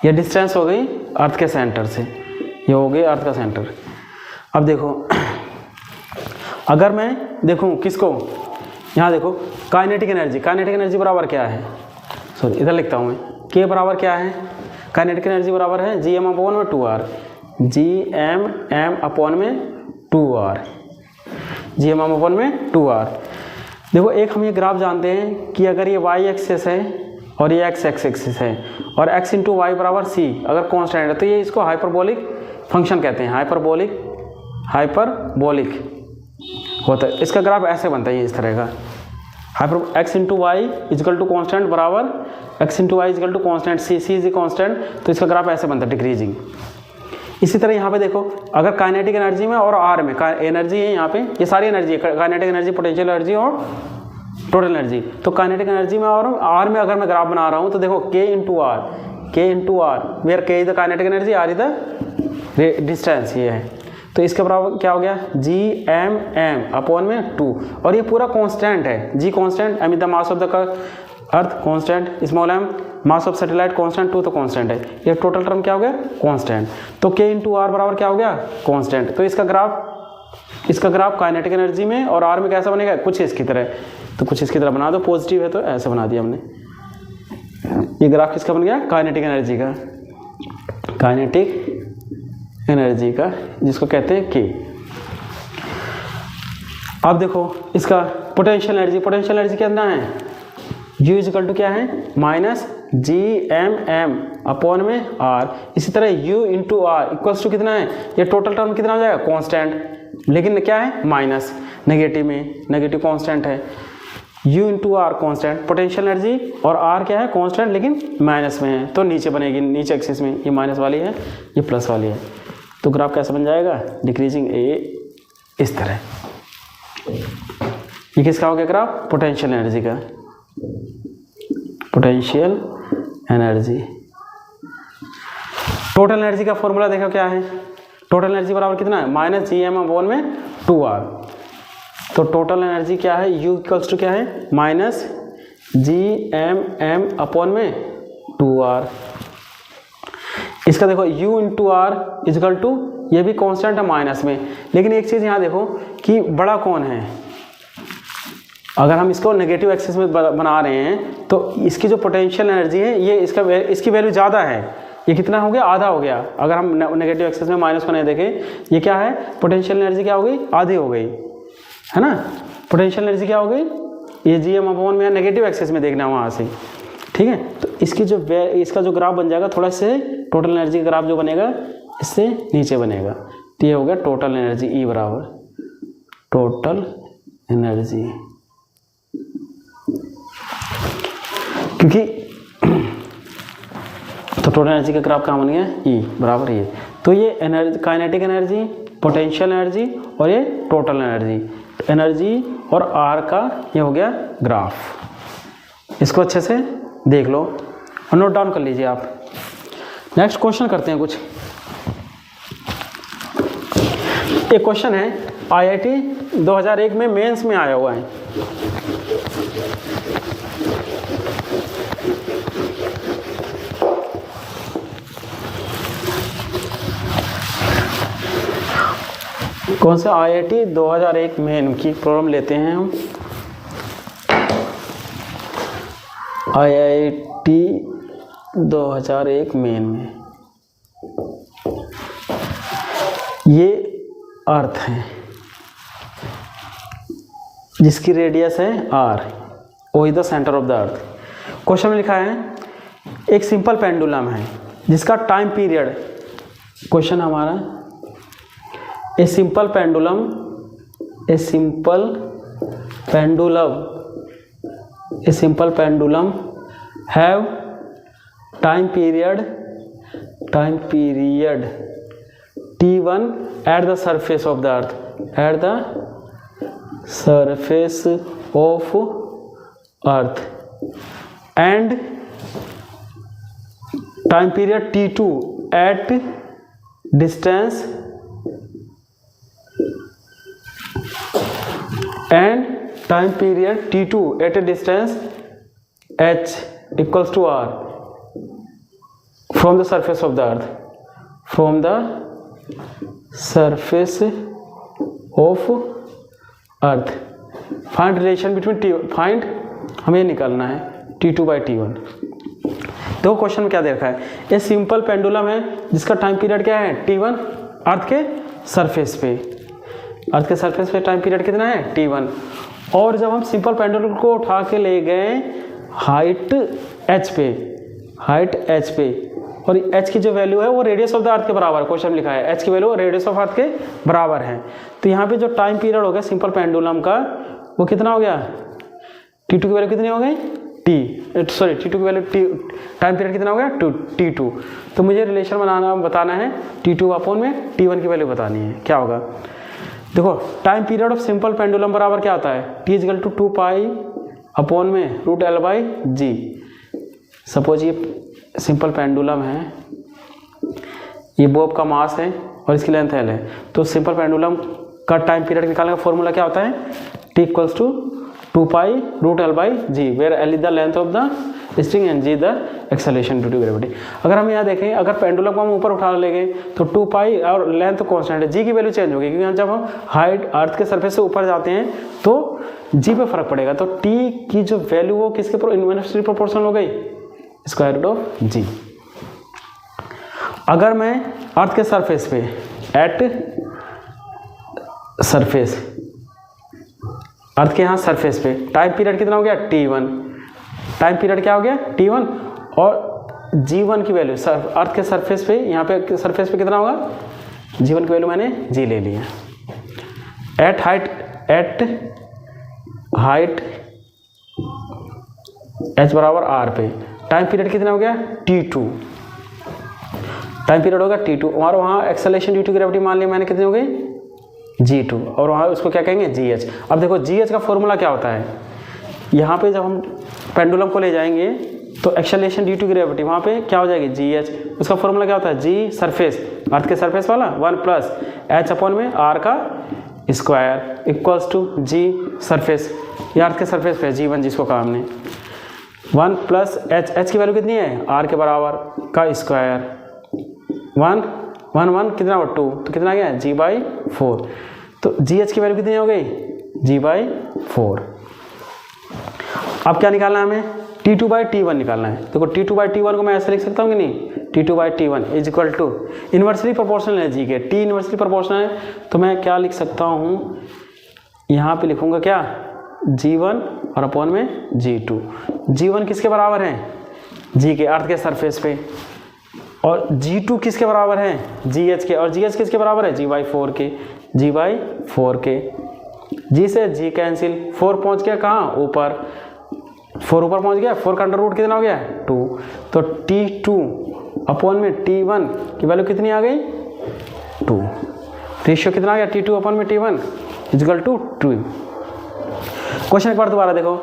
ये डिस्टेंस हो गई अर्थ के सेंटर से, ये हो गई अर्थ का सेंटर। अब देखो अगर मैं देखूं किसको, यहाँ देखो काइनेटिक एनर्जी बराबर क्या है, सॉरी इधर लिखता हूँ मैं, K बराबर क्या है? काइनेटिक एनर्जी बराबर है GM अपॉन में 2R, GMM अपॉन में 2R, GMM अपॉन में 2R। देखो एक हम ये ग्राफ जानते हैं कि अगर ये y एक्सिस है और ये x एक्सिस है और x इंटू वाई बराबर c अगर कांस्टेंट है तो ये इसको हाइपरबोलिक फंक्शन कहते हैं। हाइपरबोलिक होता है। इसका ग्राफ ऐसे बनता है, ये इस तरह का, hyper x into Y equal to constant बराबर x into Y equal to constant c is a constant. तो इसका ग्राफ ऐसे बनता है, डिक्रीजिंग। इसी तरह यहाँ पे देखो अगर काइनेटिक एनर्जी में और R में एनर्जी है, यहाँ पे ये सारी एनर्जी है, काइनेटिक एनर्जी, पोटेंशियल एनर्जी और टोटल एनर्जी। तो काइनेटिक एनर्जी में और R में अगर मैं ग्राफ बना रहा हूँ तो देखो K into R where K is the kinetic energy, R is the distance, ये है। तो इसके बराबर क्या हो गया? GMM अपॉन में 2, और ये पूरा कांस्टेंट है। G constant, M is the mass of the earth constant, small m mass of satellite constant, 2 तो कांस्टेंट है। ये टोटल टर्म क्या हो गया? कांस्टेंट। तो K इंटू आर बराबर क्या हो गया? कांस्टेंट। तो इसका ग्राफ काइनेटिक एनर्जी में और R में कैसा बनेगा? कुछ इसकी तरह। तो कुछ इसकी तरह बना दो, पॉजिटिव है तो ऐसे बना दिया हमने। ये ग्राफ किसका बन गया? काइनेटिक एनर्जी का, जिसको कहते हैं K। अब देखो इसका पोटेंशियल एनर्जी कितना है? U इजिकल टू क्या है? माइनस GMM अपॉन में R। इसी तरह U into R equals to कितना है? ये टोटल टर्म कितना हो जाएगा? कांस्टेंट, लेकिन क्या है? माइनस, नेगेटिव में, नेगेटिव कांस्टेंट है। U into R constant, potential energy और R क्या है? कांस्टेंट लेकिन माइनस में है, तो नीचे बनेगी, नीचे एक्सिस में। ये माइनस वाली है, ये प्लस वाली है। तो ग्राफ कैसा बन जाएगा? डिक्रीजिंग, इस तरह। ये किसका हो गया ग्राफ? पोटेंशियल एनर्जी का। Potential energy. टोटल एनर्जी का फॉर्मूला देखो क्या है? टोटल एनर्जी बराबर कितना है? माइनस GM अपॉन में 2R। तो टोटल एनर्जी क्या है? U इक्वल्स टू क्या है? माइनस GMM अपॉन में 2R। इसका देखो U into R equal to, ये भी कांस्टेंट है माइनस में, लेकिन एक चीज़ यहाँ देखो कि बड़ा कौन है? अगर हम इसको नेगेटिव एक्सिस में बना रहे हैं तो इसकी जो पोटेंशियल एनर्जी है ये इसकी वैल्यू ज़्यादा है। ये कितना हो गया? आधा हो गया। अगर हम नेगेटिव एक्सिस में माइनस को नहीं देखें, ये क्या है? पोटेंशियल एनर्जी क्या हो गई? आधी हो गई, है ना। पोटेंशियल एनर्जी क्या हो गई? ये GM अपॉन में नेगेटिव एक्सिस में देखना वहाँ से, ठीक है। तो इसका जो ग्राफ बन जाएगा थोड़ा से, टोटल एनर्जी ग्राफ जो बनेगा इससे नीचे बनेगा। तो ये हो गया टोटल एनर्जी, E बराबर टोटल एनर्जी, क्योंकि तो टोटल एनर्जी का ग्राफ कहाँ बन गया? E बराबर ये। तो ये energy, kinetic energy, potential energy और ये टोटल एनर्जी और R का ये हो गया ग्राफ। इसको अच्छे से देख लो और नोट डाउन कर लीजिए आप। नेक्स्ट क्वेश्चन करते हैं कुछ। एक क्वेश्चन है IIT 2001 में मेंस में आया हुआ है। कौन सा IIT 2001 मेन की प्रॉब्लम लेते हैं हम। IIT 2001 मेन में ये अर्थ है जिसकी रेडियस है r, O is the centre of the earth. Question में लिखा है एक सिंपल पेंडुलम है जिसका टाइम पीरियड, क्वेश्चन हमारा a simple pendulum have time period t1 at the surface of the earth, and time period t2 at distance h equals to r from the surface of the earth, find relation between find हमें निकालना है t2 by t1। तो question में क्या दे रखा है, ये simple pendulum है जिसका टाइम पीरियड क्या है t1, अर्थ के सरफेस पे टाइम पीरियड कितना है t1, और जब हम सिंपल पेंडुलम को उठा के ले गए हाइट h पे और h की जो वैल्यू है वो रेडियस ऑफ द अर्थ के बराबर है। क्वेश्चन लिखा है h की वैल्यू रेडियस ऑफ अर्थ के बराबर है। तो यहाँ पे जो टाइम पीरियड हो गया सिंपल पेंडुलम का वो कितना हो गया, t2 की वैल्यू कितनी हो गई t2 की वैल्यू टाइम पीरियड कितना हो गया t2। तो मुझे रिलेशन बताना है t2 अपॉन में t1 की वैल्यू बतानी है। क्या होगा, देखो time period of simple pendulum बराबर क्या होता है, t equal to 2 pi upon में √L/g। सपोज ये सिंपल पेंडुलम है, ये बोब का मास है और इसकी लेंथ L है, तो सिंपल पेंडुलम का टाइम पीरियड निकालने का फॉर्मूला क्या होता है, t equals to 2 pi √L/g, where L is the length of the string and g the acceleration due to gravity. अगर हम यहाँ देखें, अगर पेंडुलम को हम ऊपर उठा लेंगे तो 2 पाई और लेंथ तो कांस्टेंट है, g की वैल्यू चेंज होगी क्योंकि जब हम हाइट अर्थ के सरफेस से ऊपर जाते हैं तो g पे फर्क पड़ेगा। तो t की जो वैल्यू वो किसके इन्वर्सली प्रोपोर्शनल हो गई, स्क्वायर रूट ऑफ g। अगर मैं अर्थ के सरफेस पे अर्थ के यहाँ सरफेस पे टाइम पीरियड कितना हो गया t1, टाइम पीरियड क्या हो गया t1, और g1 की वैल्यू अर्थ के सरफेस पे, यहाँ पे सरफेस पे कितना होगा, g1 की वैल्यू मैंने g ले लिया। एट हाइट h बराबर r पे टाइम पीरियड कितना हो गया t2, टाइम पीरियड होगा t2, और वहाँ एक्सेलरेशन ड्यू टू ग्रेविटी मान लिया मैंने कितनी हो गई g2, और वहाँ उसको क्या कहेंगे gh। अब देखो gh का फॉर्मूला क्या होता है, यहाँ पे जब हम पेंडुलम को ले जाएंगे तो एक्सेलरेशन ड्यू टू ग्रेविटी वहाँ पे क्या हो जाएगी gh, उसका फॉर्मूला क्या होता है g सरफेस, अर्थ के सरफेस वाला 1 प्लस h अपॉन में r का square equals to g surface, ये अर्थ के सरफेस पे g1 जिसको कहा हमने 1 प्लस h की वैल्यू कितनी है r के बराबर का स्क्वायर 1 कितना हो 2, तो कितना गया g/4, तो gh की वैल्यू कितनी हो गई g/4। अब क्या निकालना है हमें, t2/t1 निकालना है। देखो t2/t1 को मैं ऐसे लिख सकता हूँ कि नहीं, t2/t1 is equal to inversely proportional है g के, t इन्वर्सली प्रोपोर्शनल है तो मैं क्या लिख सकता हूँ, यहाँ पे लिखूँगा क्या g1 और अपॉन में g2। g1 किसके बराबर है, g के, अर्थ के सरफेस पे, और g2 किसके बराबर है gh के, और gh किसके बराबर है g/4 के, g से g कैंसिल, 4 पहुंच गया कहाँ ऊपर, 4 ऊपर पहुंच गया, 4 का अंडर रूट कितना हो गया 2, तो t2 अपॉन में t1 की वैल्यू कितनी आ गई 2, रेशियो कितना आ गया t2 अपॉन में t1 इक्वल टू 2। क्वेश्चन एक बार दोबारा देखो,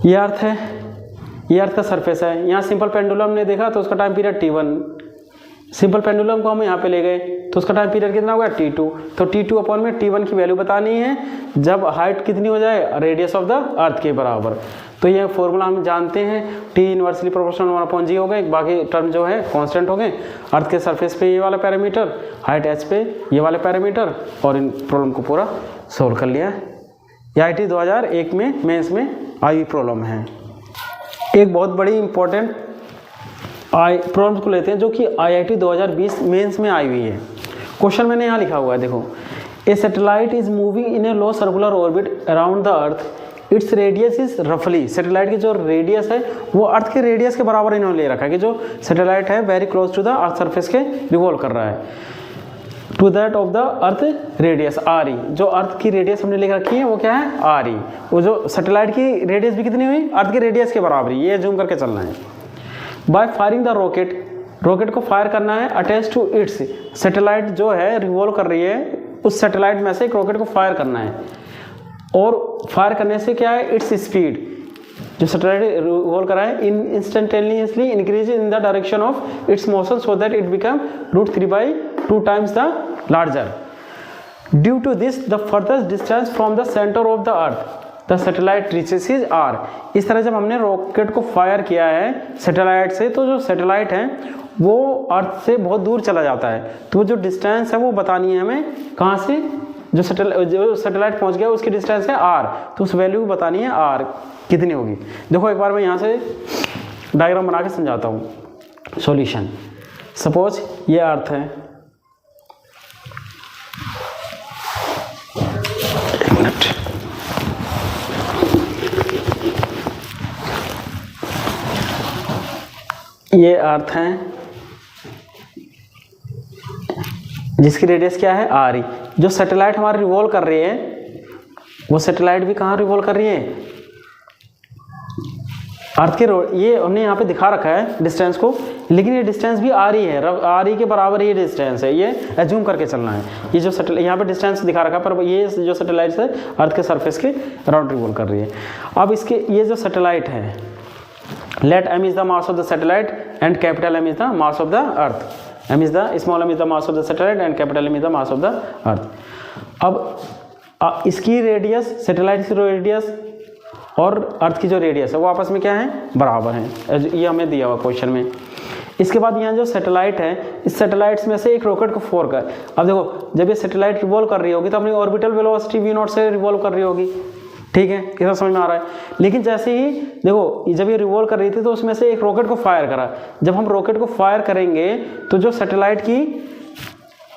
ये अर्थ है, ये अर्थ का सरफेस है, यहाँ सिंपल पेंडुलम ने देखा तो उसका time period t1, simple pendulum को हम यहाँ पे ले गए तो उसका टाइम पीरियड कितना हो गया T2। तो T2 अपॉन में T1 की वैल्यू बतानी है जब हाइट कितनी हो जाए रेडियस ऑफ द अर्थ के बराबर। तो ये फॉर्मूला हम जानते हैं, T इनवर्सली प्रोपोर्शनल 1/g हो गए, बाकी टर्म जो है कांस्टेंट हो गए। अर्थ के सरफेस पे ये वाला पैरामीटर, हाइट h पे ये वाले पैरामीटर, और इन प्रॉब्लम को पूरा सोल्व कर लिया। ये IIT 2001 में मेंस में आई प्रॉब्लम है। एक बहुत बड़ी इंपॉर्टेंट प्रॉब्लम को लेते हैं जो कि IIT 2020 मेंस में आई हुई है। क्वेश्चन मैंने यहाँ लिखा हुआ है, देखो, a satellite is moving in a low circular orbit around the earth, its radius is रफली, सैटेलाइट की जो रेडियस है वो अर्थ के रेडियस के बराबर इन्होंने ले रखा है कि जो सैटेलाइट है very close to the earth surface के रिवॉल्व कर रहा है, to that of the earth radius RE। जो अर्थ की रेडियस हमने लिख रखी है वो क्या है RE। वो जो सैटेलाइट की रेडियस भी कितनी हुई अर्थ के रेडियस के बराबर, ये जूम करके चलना है। By firing the rocket, rocket को फायर करना है अटैच टू इट्स, सैटेलाइट जो है रिवॉल्व कर रही है उस सैटेलाइट में से एक रॉकेट को फायर करना है, और फायर करने से क्या है इट्स स्पीड, जो सैटेलाइट रिवॉल्व कर रहा है instantaneously increase in the direction of its motion so that it become √3/2 times the larger. Due to this the further distance from the centre of the earth the satellite reaches is R। इस तरह जब हमने rocket को fire किया है satellite से तो जो सैटेलाइट है वो अर्थ से बहुत दूर चला जाता है, तो जो डिस्टेंस है वो बतानी है हमें कहाँ से, जो सैटेलाइट पहुँच गया उसकी डिस्टेंस है R, तो उस वैल्यू बतानी है R कितनी होगी। देखो एक बार मैं यहाँ से डायग्राम बना के समझाता हूँ। सॉल्यूशन, सपोज ये अर्थ है, ये अर्थ है जिसकी रेडियस क्या है RE। जो सैटेलाइट हमारी रिवॉल्व कर रही है वो सैटेलाइट भी कहाँ रिवॉल्व कर रही है अर्थ के, ये हमने यहाँ पे दिखा रखा है डिस्टेंस को, लेकिन ये डिस्टेंस भी RE है, RE के बराबर ये डिस्टेंस है, ये एज्यूम करके चलना है। ये जो सैटेलाइट यहाँ पे डिस्टेंस दिखा रखा है पर ये जो सैटेलाइट है अर्थ के सरफेस के अराउंड रिवॉल्व कर रही है। अब इसके ये जो सैटेलाइट है, let m is the mass of the satellite and capital M is the mass of the earth, small m is the mass of the satellite and capital M is the mass of the earth। अब इसकी radius, satellite की radius और अर्थ की जो radius है वो आपस में क्या है बराबर हैं, ये हमें दिया हुआ क्वेश्चन में। इसके बाद यहाँ जो सैटेलाइट है इस सैटेलाइट्स में से एक रॉकेट को फोर कर, अब देखो जब ये सैटेलाइट रिवॉल्व कर रही होगी तो अपनी ऑर्बिटल वेलोसिटी v0 से रिवॉल्व कर रही होगी, ठीक है, इतना समझ में आ रहा है। लेकिन जैसे ही देखो जब ये रिवॉल्व कर रही थी तो उसमें से एक रॉकेट को फायर करा, जब हम रॉकेट को फायर करेंगे तो जो सैटेलाइट की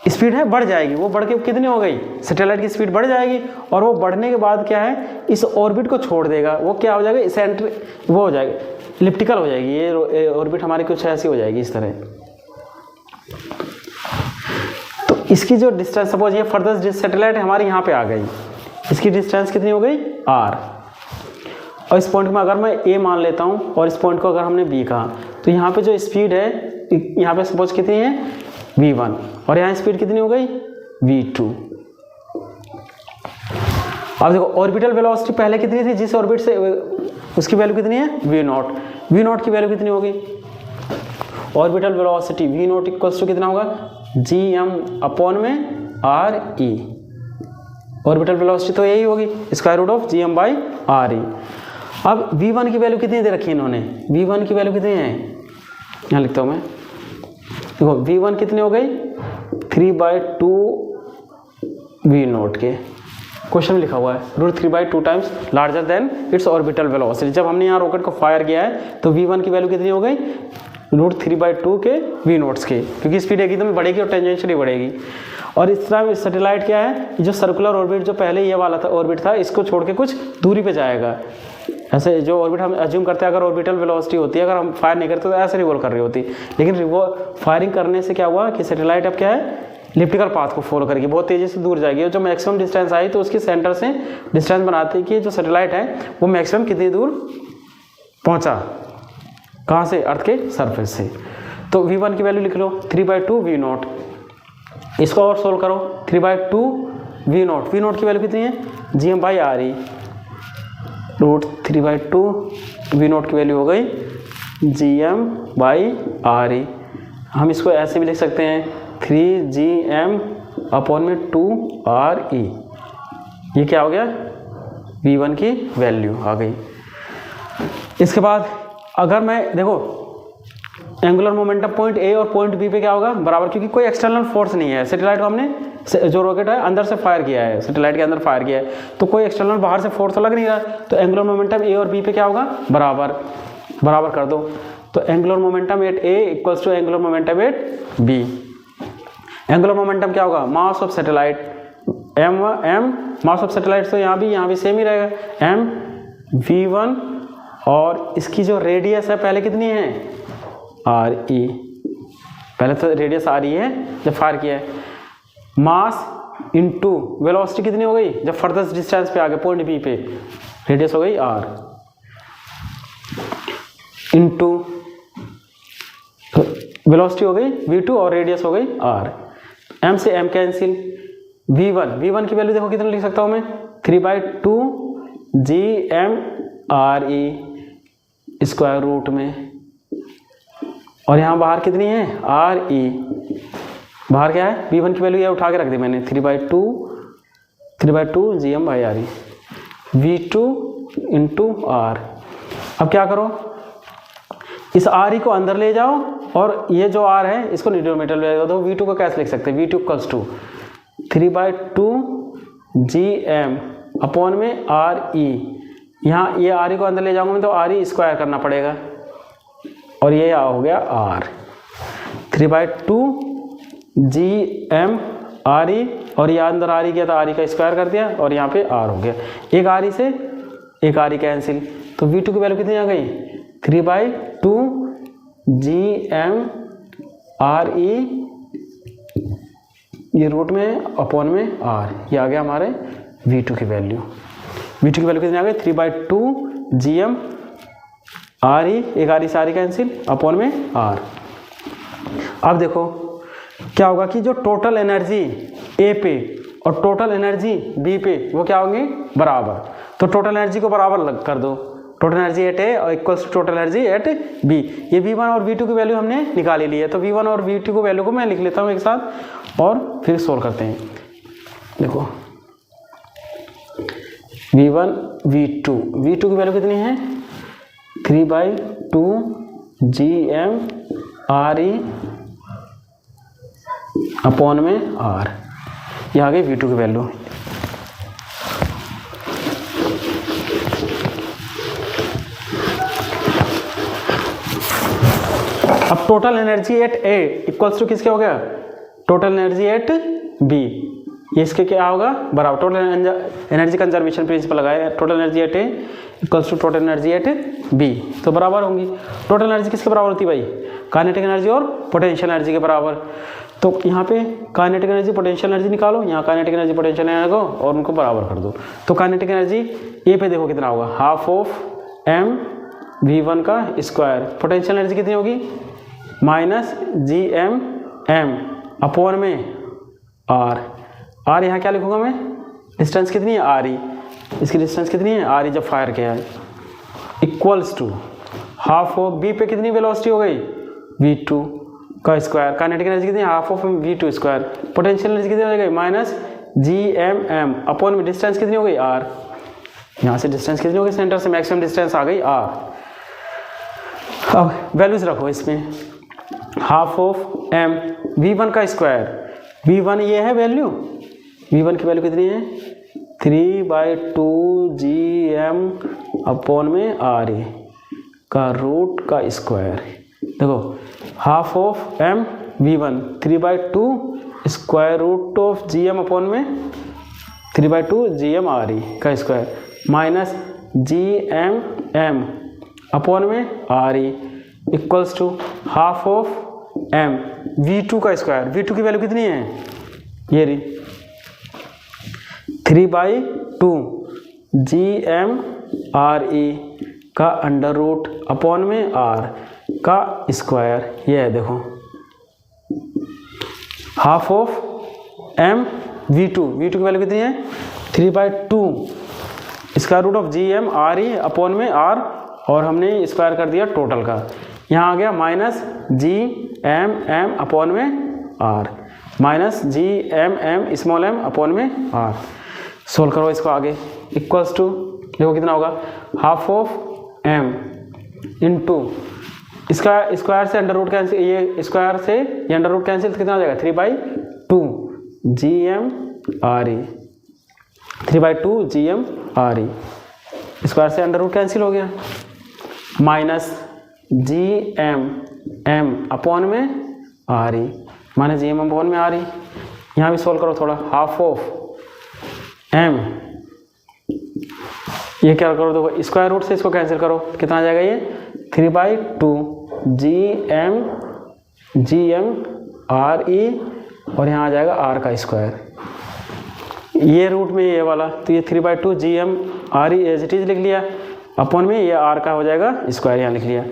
स्पीड है बढ़ जाएगी, वो बढ़ के कितनी हो गई, सैटेलाइट की स्पीड बढ़ जाएगी, और वो बढ़ने के बाद क्या है इस ऑर्बिट को छोड़ देगा, वो क्या हो जाएगा सेंट्रिक, वो हो जाएगा इलिप्टिकल हो जाएगी, ये ऑर्बिट हमारी कुछ ऐसी हो जाएगी इस तरह। तो इसकी जो डिस्टेंस, सपोज ये फर्दर सैटेलाइट हमारी यहाँ पे आ गई, इसकी डिस्टेंस कितनी हो गई r, और इस पॉइंट में अगर मैं a मान लेता हूँ और इस पॉइंट को अगर हमने b कहा तो यहाँ पे जो स्पीड है यहाँ पे सपोज कितनी है v1 और यहाँ स्पीड कितनी हो गई v2। अब देखो ऑर्बिटल वेलोसिटी पहले कितनी थी जिस ऑर्बिट से, उसकी वैल्यू कितनी है v0, v0 की वैल्यू कितनी होगी, orbital velocity v0 equals to कितना होगा gm/re, ऑर्बिटल वेलोसिटी तो यही होगी √gm/re। अब v1 की वैल्यू कितनी दे रखी है इन्होंने, v1 की वैल्यू कितनी है यहाँ लिखता हूँ मैं, देखो v1 कितनी हो गई 3/2 v0 के, क्वेश्चन में लिखा हुआ है √3/2 times larger than it's orbital velocity. जब हमने यहाँ रॉकेट को फायर किया है तो v1 की वैल्यू कितनी हो गई √3/2 के v0 के, क्योंकि स्पीड एकदम बढ़ेगी और टेंजेंशियली बढ़ेगी। और इस तरह सैटेलाइट क्या है, जो सर्कुलर ऑर्बिट जो पहले ये वाला था ऑर्बिट था इसको छोड़ के कुछ दूरी पे जाएगा। ऐसे जो ऑर्बिट हम अज्यूम करते हैं अगर ऑर्बिटल वेलोसिटी होती है, अगर हम फायर नहीं करते तो ऐसे रिवॉल्व कर रही होती, लेकिन फायरिंग करने से क्या हुआ कि सैटेलाइट अब क्या है इलिप्टिकल पाथ को फॉलो करेगी, बहुत तेज़ी से दूर जाएगी। जो मैक्सिमम डिस्टेंस आई तो उसके सेंटर से डिस्टेंस बनाती है कि जो सैटेलाइट है वो मैक्सिमम कितनी दूर पहुँचा, कहाँ से, अर्थ के सरफेस से। तो v1 की वैल्यू लिख लो 3/2 v0, इसको और सोल्व करो 3/2 v0, v0 की वैल्यू कितनी है gm/re, √3/2 v0 की वैल्यू हो गई gm/re। हम इसको ऐसे भी लिख सकते हैं 3GM अपॉन में 2RE। ये क्या हो गया, V1 की वैल्यू आ गई। इसके बाद अगर मैं देखो एंगुलर मोमेंटम पॉइंट ए और पॉइंट बी पे क्या होगा, बराबर, क्योंकि कोई एक्सटर्नल फोर्स नहीं है। सैटेलाइट को हमने जो रॉकेट है अंदर से फायर किया है, सैटेलाइट के अंदर फायर किया है, तो कोई एक्सटर्नल बाहर से फोर्स तो लग नहीं रहा, तो एंगुलर मोमेंटम ए और बी पे क्या होगा, बराबर। बराबर कर दो, तो angular momentum at A equals to angular momentum at B. Angular momentum क्या होगा, mass of satellite, M mass of satellite, तो यहाँ भी सेम ही रहेगा, m v1, और इसकी जो रेडियस है पहले कितनी है, RE, पहले तो रेडियस RE है जब फायर किया है, मास इनटू वेलोसिटी कितनी हो गई जब फर्दर डिस्टेंस पे आ गए, पॉइंट बी पे, रेडियस हो गई R, इनटू वेलोसिटी हो गई v2 और रेडियस हो गई R। m से m कैंसिल, v1 की वैल्यू देखो कितना लिख सकता हूँ मैं, 3/2 GM/RE स्क्वायर रूट में, और यहाँ बाहर कितनी है, RE, बाहर क्या है, v1 की वैल्यू ये उठा के रख दी मैंने, 3/2 GM/RE, v2 इंटू R। अब क्या करो, इस RE को अंदर ले जाओ और ये जो R है इसको डिनोमिनेटर ले जाओ, तो v2 को कैसे लिख सकते हैं, v2 equals to 3/2 GM upon में RE, यहाँ ये RE को अंदर ले जाऊंगा मैं तो RE स्क्वायर करना पड़ेगा, और ये हो गया R, 3/2 GM/RE, और ये अंदर RE किया तो RE का स्क्वायर कर दिया, और यहाँ पे R हो गया, एक RE से एक RE कैंसिल, तो v2 की वैल्यू कितनी आ गई, 3/2 GM/RE, ये रूट में अपॉन में R, ये आ गया हमारे v2 की वैल्यू। v2 की वैल्यू कितनी आ गई, 3/2 GM/RE, एक RE से RE कैंसिल, अपॉन में R। अब देखो क्या होगा कि जो टोटल एनर्जी A पे और टोटल एनर्जी B पे वो क्या होंगे, बराबर, तो टोटल एनर्जी को बराबर कर दो, टोटल एनर्जी एट ए और equals to total energy at B. ये v1 और v2 की वैल्यू हमने निकाली ली है, तो v1 और v2 की वैल्यू को मैं लिख लेता हूँ एक साथ और फिर सोल्व करते हैं। देखो v1 v2 की वैल्यू कितनी है, 3/2 GM/RE अपॉन में R, ये आ गई v2 की वैल्यू। अब total energy at A equals to किसके हो गया, टोटल एनर्जी एट बी, ये इसके क्या होगा, बराबर, टोटल एनर्जी कंजर्वेशन प्रिंसिपल लगाया, total energy at A equals to total energy at B, तो बराबर होंगी। टोटल एनर्जी किसके बराबर होती है भाई, काइनेटिक एनर्जी और पोटेंशियल एनर्जी के बराबर, तो यहाँ पे काइनेटिक एनर्जी पोटेंशियल एनर्जी निकालो, यहाँ काइनेटिक एनर्जी पोटेंशियल एनर्जी को और उनको बराबर कर दो, तो काइनेटिक एनर्जी ए पे देखो कितना होगा, हाफ ऑफ m v1 का स्क्वायर, पोटेंशियल एनर्जी कितनी होगी, माइनस GM/m अपॉन में R यहाँ क्या लिखूंगा मैं, डिस्टेंस कितनी है RE, इसकी डिस्टेंस कितनी है RE जब फायर किया है, equals to half of B पे कितनी वेलोसिटी हो गई, v2 का स्क्वायर, काइनेटिक एनर्जी कितनी है, half of v2 square, potential energy कितनी हो गई, माइनस GM/m अपॉन में डिस्टेंस कितनी हो गई R, यहाँ से डिस्टेंस कितनी हो गई, सेंटर से मैक्सिमम डिस्टेंस आ गई R। अब वैल्यूज रखो इसमें, हाफ ऑफ m v1 का स्क्वायर, v1 ये है वैल्यू, v1 की वैल्यू कितनी है, 3/2 GM अपॉन में RE का रूट का स्क्वायर, देखो half of m v1 3/2 square root of GM upon में 3/2 GM/RE का स्क्वायर, माइनस GM/m अपॉन में RE equals to half of m v2 का स्क्वायर, v2 की वैल्यू कितनी है, ये रही 3/2 GM/RE का अंडर रूट अपॉन में R का स्क्वायर, ये है देखो हाफ ऑफ m v2 की वैल्यू कितनी है, 3/2 square root of GM/RE upon में R, और हमने स्क्वायर कर दिया टोटल का, यहाँ आ गया minus GM M M upon में R, minus G M M small M upon में आर। सोल्व करो इसको आगे, इक्वल्स टू देखो कितना होगा, हाफ ऑफ एम इंटू इसका स्क्वायर से अंडर रूट कैंसिल, ये स्क्वायर से ये अंडर रूट कैंसिल, कितना हो जाएगा 3/2 G M R E, 3/2 G M R E, square से अंडर रूट कैंसिल हो गया, minus G M M upon में R E, minus G M upon में आर ई। यहाँ भी सोल्व करो थोड़ा, हाफ ऑफ एम, ये क्या करो देखो स्क्वायर रूट से इसको कैंसिल करो, कितना आ जाएगा ये 3/2 जी एम आर ई, और यहाँ आ जाएगा आर का स्क्वायर, ये रूट में ये वाला, तो ये 3/2 G M R E as it is लिख लिया, अपॉन में ये आर का हो जाएगा स्क्वायर यहाँ लिख लिया,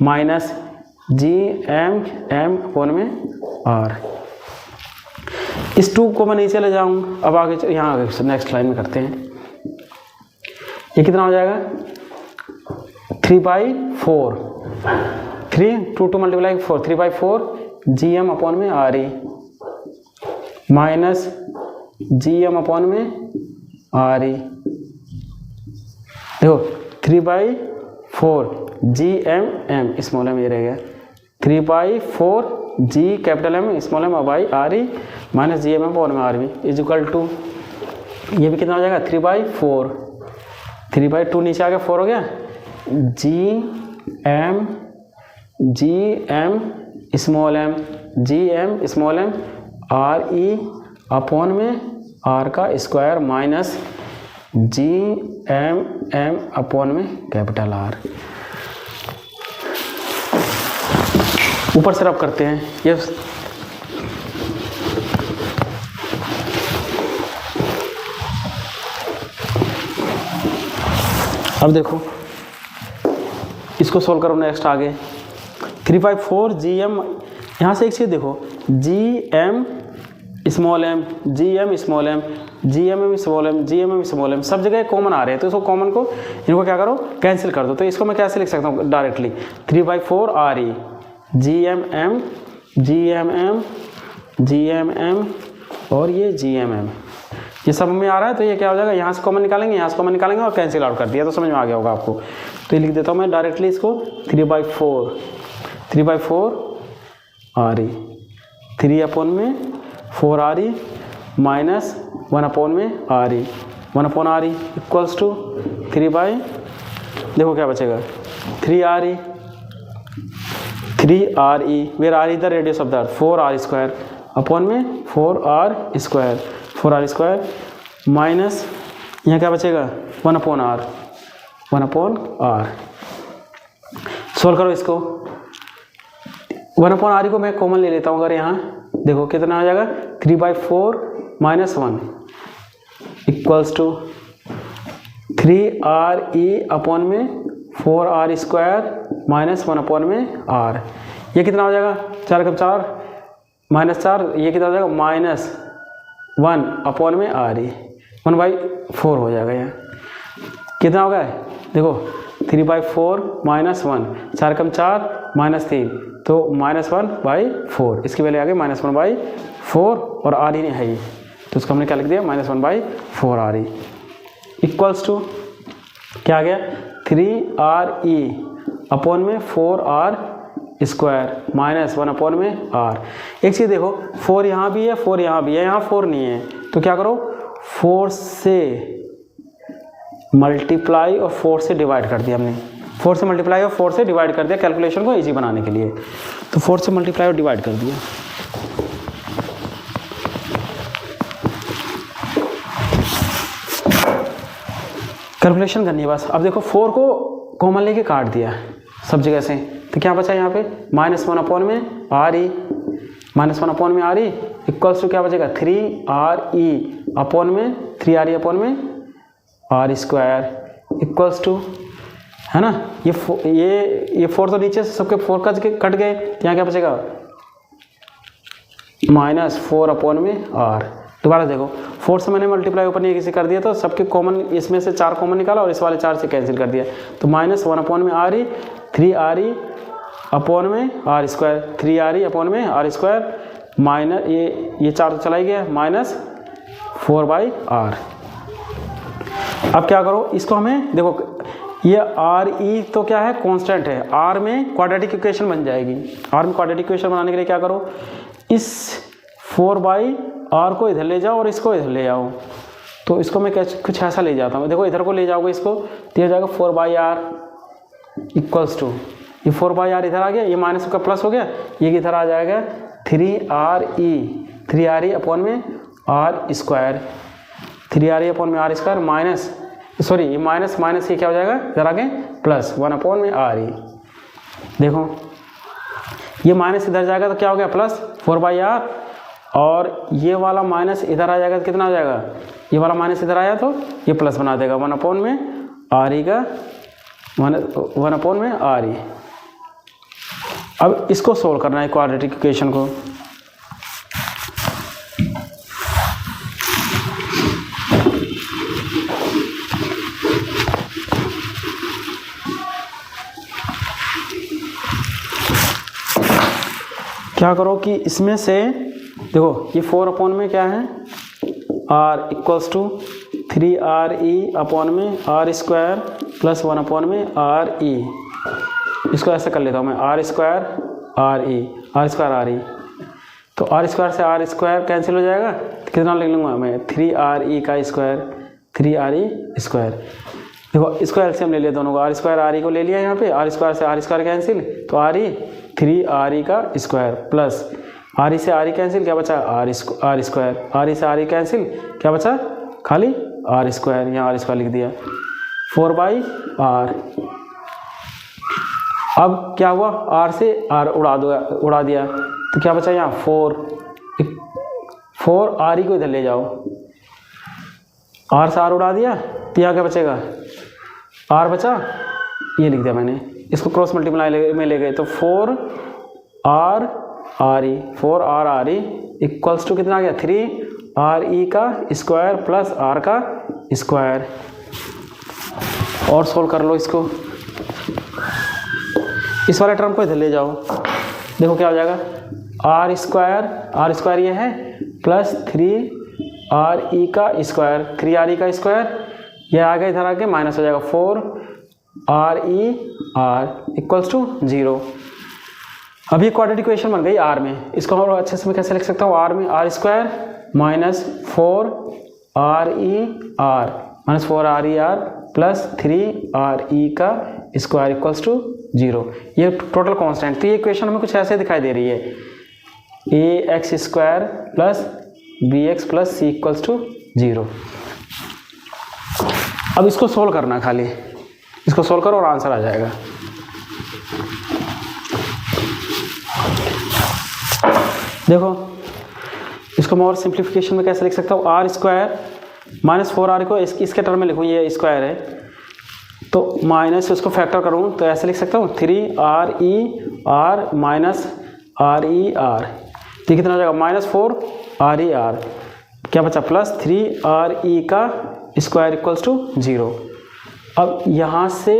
minus G M M upon में आर। इस 2 को मैं नीचे ले जाऊँ, अब आगे यहाँ आगे नेक्स्ट लाइन में करते हैं। ये कितना हो जाएगा 3/4, 2 मल्टीप्लाई 4, 3/4 जी एम अपॉन में R E, minus G M upon में आर ई, देखो 3/4 G M M small M, ये रह गया 3/4 G capital M small M by R E, minus G M upon में R B is equal to, ये भी कितना हो जाएगा 3/4, 3/2 नीचे आ गया 4 हो गया, G M small M R E upon में आर का square, minus G M upon में कैपिटल आर। ऊपर से रब करते हैं ये, अब देखो इसको सोल्व करो नेक्स्ट आगे, 3/4 जी एम, यहाँ से एक चीज़ देखो, G M small M G M small M G M M small M G M M small M, सब जगह कॉमन आ रहे हैं, तो इसको कॉमन को इनको क्या करो कैंसिल कर दो। तो इसको मैं कैसे लिख सकता हूँ directly, 3/4 R E G M M और ये जी एम एम, ये सब में आ रहा है, तो ये क्या हो जाएगा, यहाँ से कॉमन निकालेंगे, यहाँ से कॉमन निकालेंगे और कैंसिल आउट कर दिया, तो समझ में आ गया होगा आपको। तो ये लिख देता हूँ मैं डायरेक्टली इसको, 3/4 आर ई, 3 अपॉन में 4 आर ई माइनस 1 अपॉन में R E, 1 upon R E equals to 3 देखो क्या बचेगा 3 R E, where R E the radius of the earth, 4 R square upon में 4 आर स्क्वायर माइनस यहाँ क्या बचेगा 1 अपॉन आर। सोल्व करो इसको, 1 अपॉन आर को मैं कॉमन ले लेता हूँ, अगर यहाँ देखो कितना आ जाएगा 3/4 minus 1 equals to 3 R E upon में 4 आर स्क्वायर माइनस 1 अपॉन में आर। ये कितना हो जाएगा 4 का 4 माइनस 4, ये कितना हो जाएगा -1 अपॉन में आर ई, 1/4 हो जाएगा। यहाँ कितना होगा देखो 3/4 माइनस 1, 4 कम 4 -3, तो -1/4, इसकी वैल्यू आ गई -1/4 और आर ई नहीं है ये, तो उसको हमने क्या लिख दिया -1/4 आर ई इक्वल्स टू क्या आ गया 3 आर ई अपॉन में 4 आर स्क्वायर माइनस 1 अपॉन में आर। एक चीज़ देखो 4 यहाँ भी है 4 यहाँ भी है, यहाँ 4 नहीं है, तो क्या करो 4 से मल्टीप्लाई और 4 से डिवाइड कर दिया हमने, 4 से मल्टीप्लाई और 4 से डिवाइड कर दिया कैलकुलेशन को इजी बनाने के लिए, तो 4 से मल्टीप्लाई और डिवाइड कर दिया। कैलकुलेशन करनी है बस। अब देखो 4 को कॉमन लेके काट दिया सब जगह से, तो क्या बचा यहाँ पे -1 अपॉन में आर ई, -1 अपॉन में आर ई इक्वल्स टू क्या बचेगा 3 आर ई अपॉन में 3 आर ई अपॉन में आर स्क्वायर इक्वल्स टू, है ना, ये 4 तो नीचे से सबके 4 कट गए, यहाँ क्या बचेगा -4 अपॉन में आर। दोबारा देखो 4 से मैंने मल्टीप्लाई ऊपर नीचे कर दिया, तो सबके कॉमन इसमें से 4 कॉमन निकाला और इस वाले 4 से कैंसिल कर दिया, तो -1 अपॉन में आर ई 3 आर ई अपॉन में आर स्क्वायर, 3RE अपॉन में आर स्क्वायर माइनस ये 4 तो चला ही गया, माइनस 4/r। अब क्या करो, इसको हमें देखो ये RE तो क्या है, कांस्टेंट है, R में क्वाड्रेटिक इक्वेशन बन जाएगी। R में क्वाड्रेटिक इक्वेशन बनाने के लिए क्या करो, इस 4/r को इधर ले जाओ और इसको इधर ले आओ। तो इसको मैं कुछ ऐसा ले जाता हूँ, देखो इधर को ले जाओगे इसको तो ये जाएगा 4/r इक्वल्स टू, ये 4/r इधर आ गया, ये माइनस का प्लस हो गया, ये इधर आ जाएगा 3RE अपॉन में आर स्क्वायर, 3RE अपॉन में आर स्क्वायर माइनस, सॉरी ये माइनस माइनस ये क्या हो जाएगा इधर आगे प्लस 1 अपॉन में RE। देखो ये माइनस इधर जाएगा तो क्या हो गया प्लस 4/r, और ये वाला माइनस इधर आ जाएगा तो कितना हो जाएगा, ये वाला माइनस इधर आया तो ये प्लस बना देगा 1 अपॉन में RE का 1 अपॉन में RE। अब इसको सोल्व करना है क्वाड्रेटिक इक्वेशन को। क्या करो कि इसमें से देखो ये 4 अपॉन में क्या है r equals to 3RE upon में आर स्क्वायर प्लस 1 अपॉन में RE। इसको ऐसे कर लेता हूँ मैं, आर स्क्वायर RE, तो आर स्क्वायर से आर स्क्वायर कैंसिल हो जाएगा तो कितना लिख लूँगा मैं 3RE का स्क्वायर, 3RE स्क्वायर। देखो इसको एलसीएम ले लिया दोनों को, आर स्क्वायर RE को ले लिया यहाँ पे, आर स्क्वायर से आर स्क्वायर कैंसिल तो RE 3RE का स्क्वायर प्लस RE से RE कैंसिल क्या बचा आर स्क्वायर, RE से RE कैंसिल क्या बचा खाली आर स्क्वायर, यहाँ आर स्क्वायर लिख दिया 4/r। अब क्या हुआ, r से r उड़ा दिया तो क्या बचा यहाँ 4 RE को इधर ले जाओ, r से r उड़ा दिया तो यहाँ क्या बचेगा r बचा, ये लिख दिया मैंने, इसको क्रॉस मल्टीप्लाई में ले गए तो 4r RE इक्वल्स टू कितना आ गया 3RE का स्क्वायर प्लस r का स्क्वायर। और सोल्व कर लो इसको, इस वाले टर्म को इधर ले जाओ, देखो क्या हो जाएगा आर स्क्वायर ये है प्लस 3RE का स्क्वायर, 3RE का स्क्वायर ये आगे इधर आके माइनस हो जाएगा 4RER इक्वल्स टू 0। अब ये क्वाड्रेटिक इक्वेशन बन गई R में, इसको और अच्छे से मैं कैसे लिख सकता हूँ, R में R square minus 4RER plus 3RE का स्क्वायर इक्वल्स टू 0। ये टोटल कांस्टेंट, तो ये इक्वेशन हमें कुछ ऐसे दिखाई दे रही है ax square plus bx plus c equals to 0। अब इसको सोल्व करना, खाली इसको सोल्व करो और आंसर आ जाएगा। देखो इसको मैं और सिंप्लीफिकेशन में कैसे लिख सकता हूँ, आर स्क्वायर माइनस 4r को इसके टर्म में लिखूँ, ये स्क्वायर है तो माइनस उसको फैक्टर करूँ तो ऐसे लिख सकता हूँ 3RER माइनस RER, तो कितना हो जाएगा माइनस 4RER, क्या बचा प्लस 3RE का स्क्वायर इक्वल्स टू 0। अब यहाँ से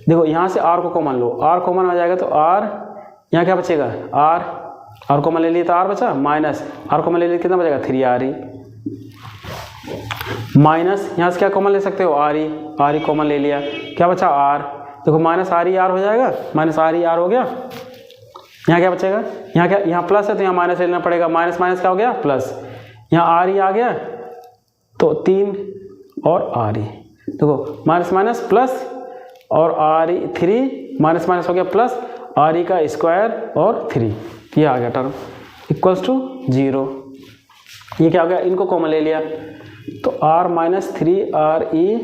देखो, यहाँ से r को कॉमन लो, r कॉमन आ जाएगा तो r यहाँ क्या बचेगा r कॉमन ले लिए तो r बचा, माइनस r कॉमन ले लिए कितना बचेगा 3RE, माइनस यहाँ से क्या कॉमन ले सकते हो RE कॉमन ले लिया, क्या बचा r, देखो माइनस RER हो जाएगा, माइनस RER हो गया, यहाँ क्या बचेगा, यहाँ क्या, यहाँ प्लस है तो यहाँ माइनस लेना पड़ेगा, माइनस माइनस क्या हो गया प्लस, यहाँ RE आ गया तो 3 और RE, देखो माइनस माइनस प्लस और RE 3 माइनस माइनस हो गया प्लस RE का स्क्वायर और 3, ये आ गया टर्म इक्वल्स टू 0। ये क्या हो गया, इनको कॉमन ले लिया तो r माइनस 3RE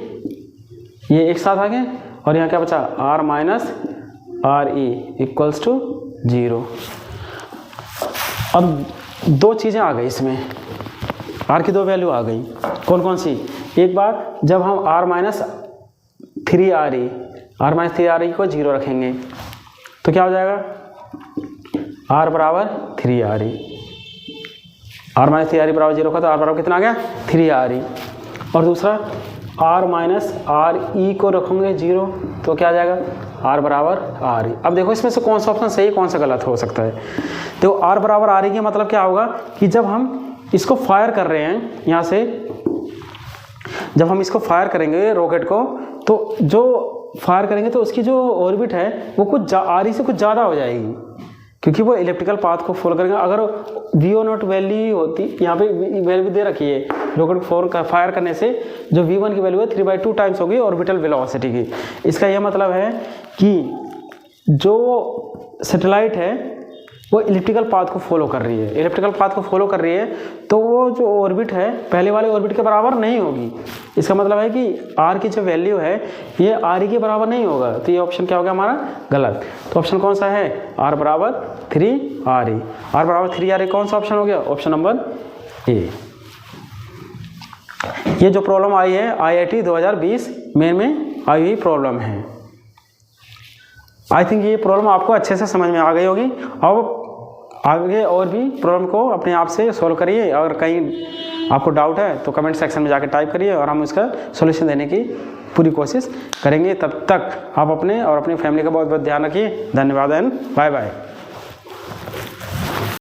ये एक साथ आ गए और यहाँ क्या बचा r minus RE equals to 0। अब दो चीज़ें आ गई इसमें, r की दो वैल्यू आ गई, कौन कौन सी, एक बार जब हम r माइनस 3RE को 0 रखेंगे तो क्या हो जाएगा r बराबर 3RE, r माइनस 3RE बराबर 0 का तो r बराबर कितना आ गया 3RE, और दूसरा r माइनस RE को रखोगे 0 तो क्या आ जाएगा R बराबर RE। अब देखो इसमें से कौन सा ऑप्शन सही कौन सा गलत हो सकता है। तो R बराबर RE का मतलब क्या होगा कि जब हम इसको फायर कर रहे हैं यहाँ से, जब हम इसको फायर करेंगे रॉकेट को, तो जो फायर करेंगे तो उसकी जो ऑर्बिट है वो कुछ RE से कुछ ज़्यादा हो जाएगी, क्योंकि वो इलेक्ट्रिकल पाथ को फॉलो करेंगे। अगर VO0 वैल्यू होती, यहाँ पे वैल्यू दे रखी है रॉकेट को फायर करने से, जो V1 की वैल्यू है 3/2 टाइम्स होगी ऑर्बिटल वेलोसिटी की। इसका यह मतलब है कि जो सैटेलाइट है वो इलिप्टिकल पाथ को फॉलो कर रही है, इलिप्टिकल पाथ को फॉलो कर रही है, तो वो जो ऑर्बिट है पहले वाले ऑर्बिट के बराबर नहीं होगी। इसका मतलब है कि R की जो वैल्यू है ये RE के बराबर नहीं होगा। तो ये ऑप्शन क्या हो गया हमारा गलत। तो ऑप्शन कौन सा है? R बराबर 3RE। R बराबर 3RE कौन सा ऑप्शन हो गया? Option number A. ये जो प्रॉब्लम आई है IIT 2020 मेन में आई हुई प्रॉब्लम है। आई थिंक ये प्रॉब्लम आपको अच्छे से समझ में आ गई होगी। अब आगे और भी प्रॉब्लम को अपने आप से सॉल्व करिए। अगर कहीं आपको डाउट है तो कमेंट सेक्शन में जाकर टाइप करिए और हम इसका सॉल्यूशन देने की पूरी कोशिश करेंगे। तब तक आप अपने और अपनी फैमिली का बहुत बहुत ध्यान रखिए। धन्यवाद एंड बाय बाय।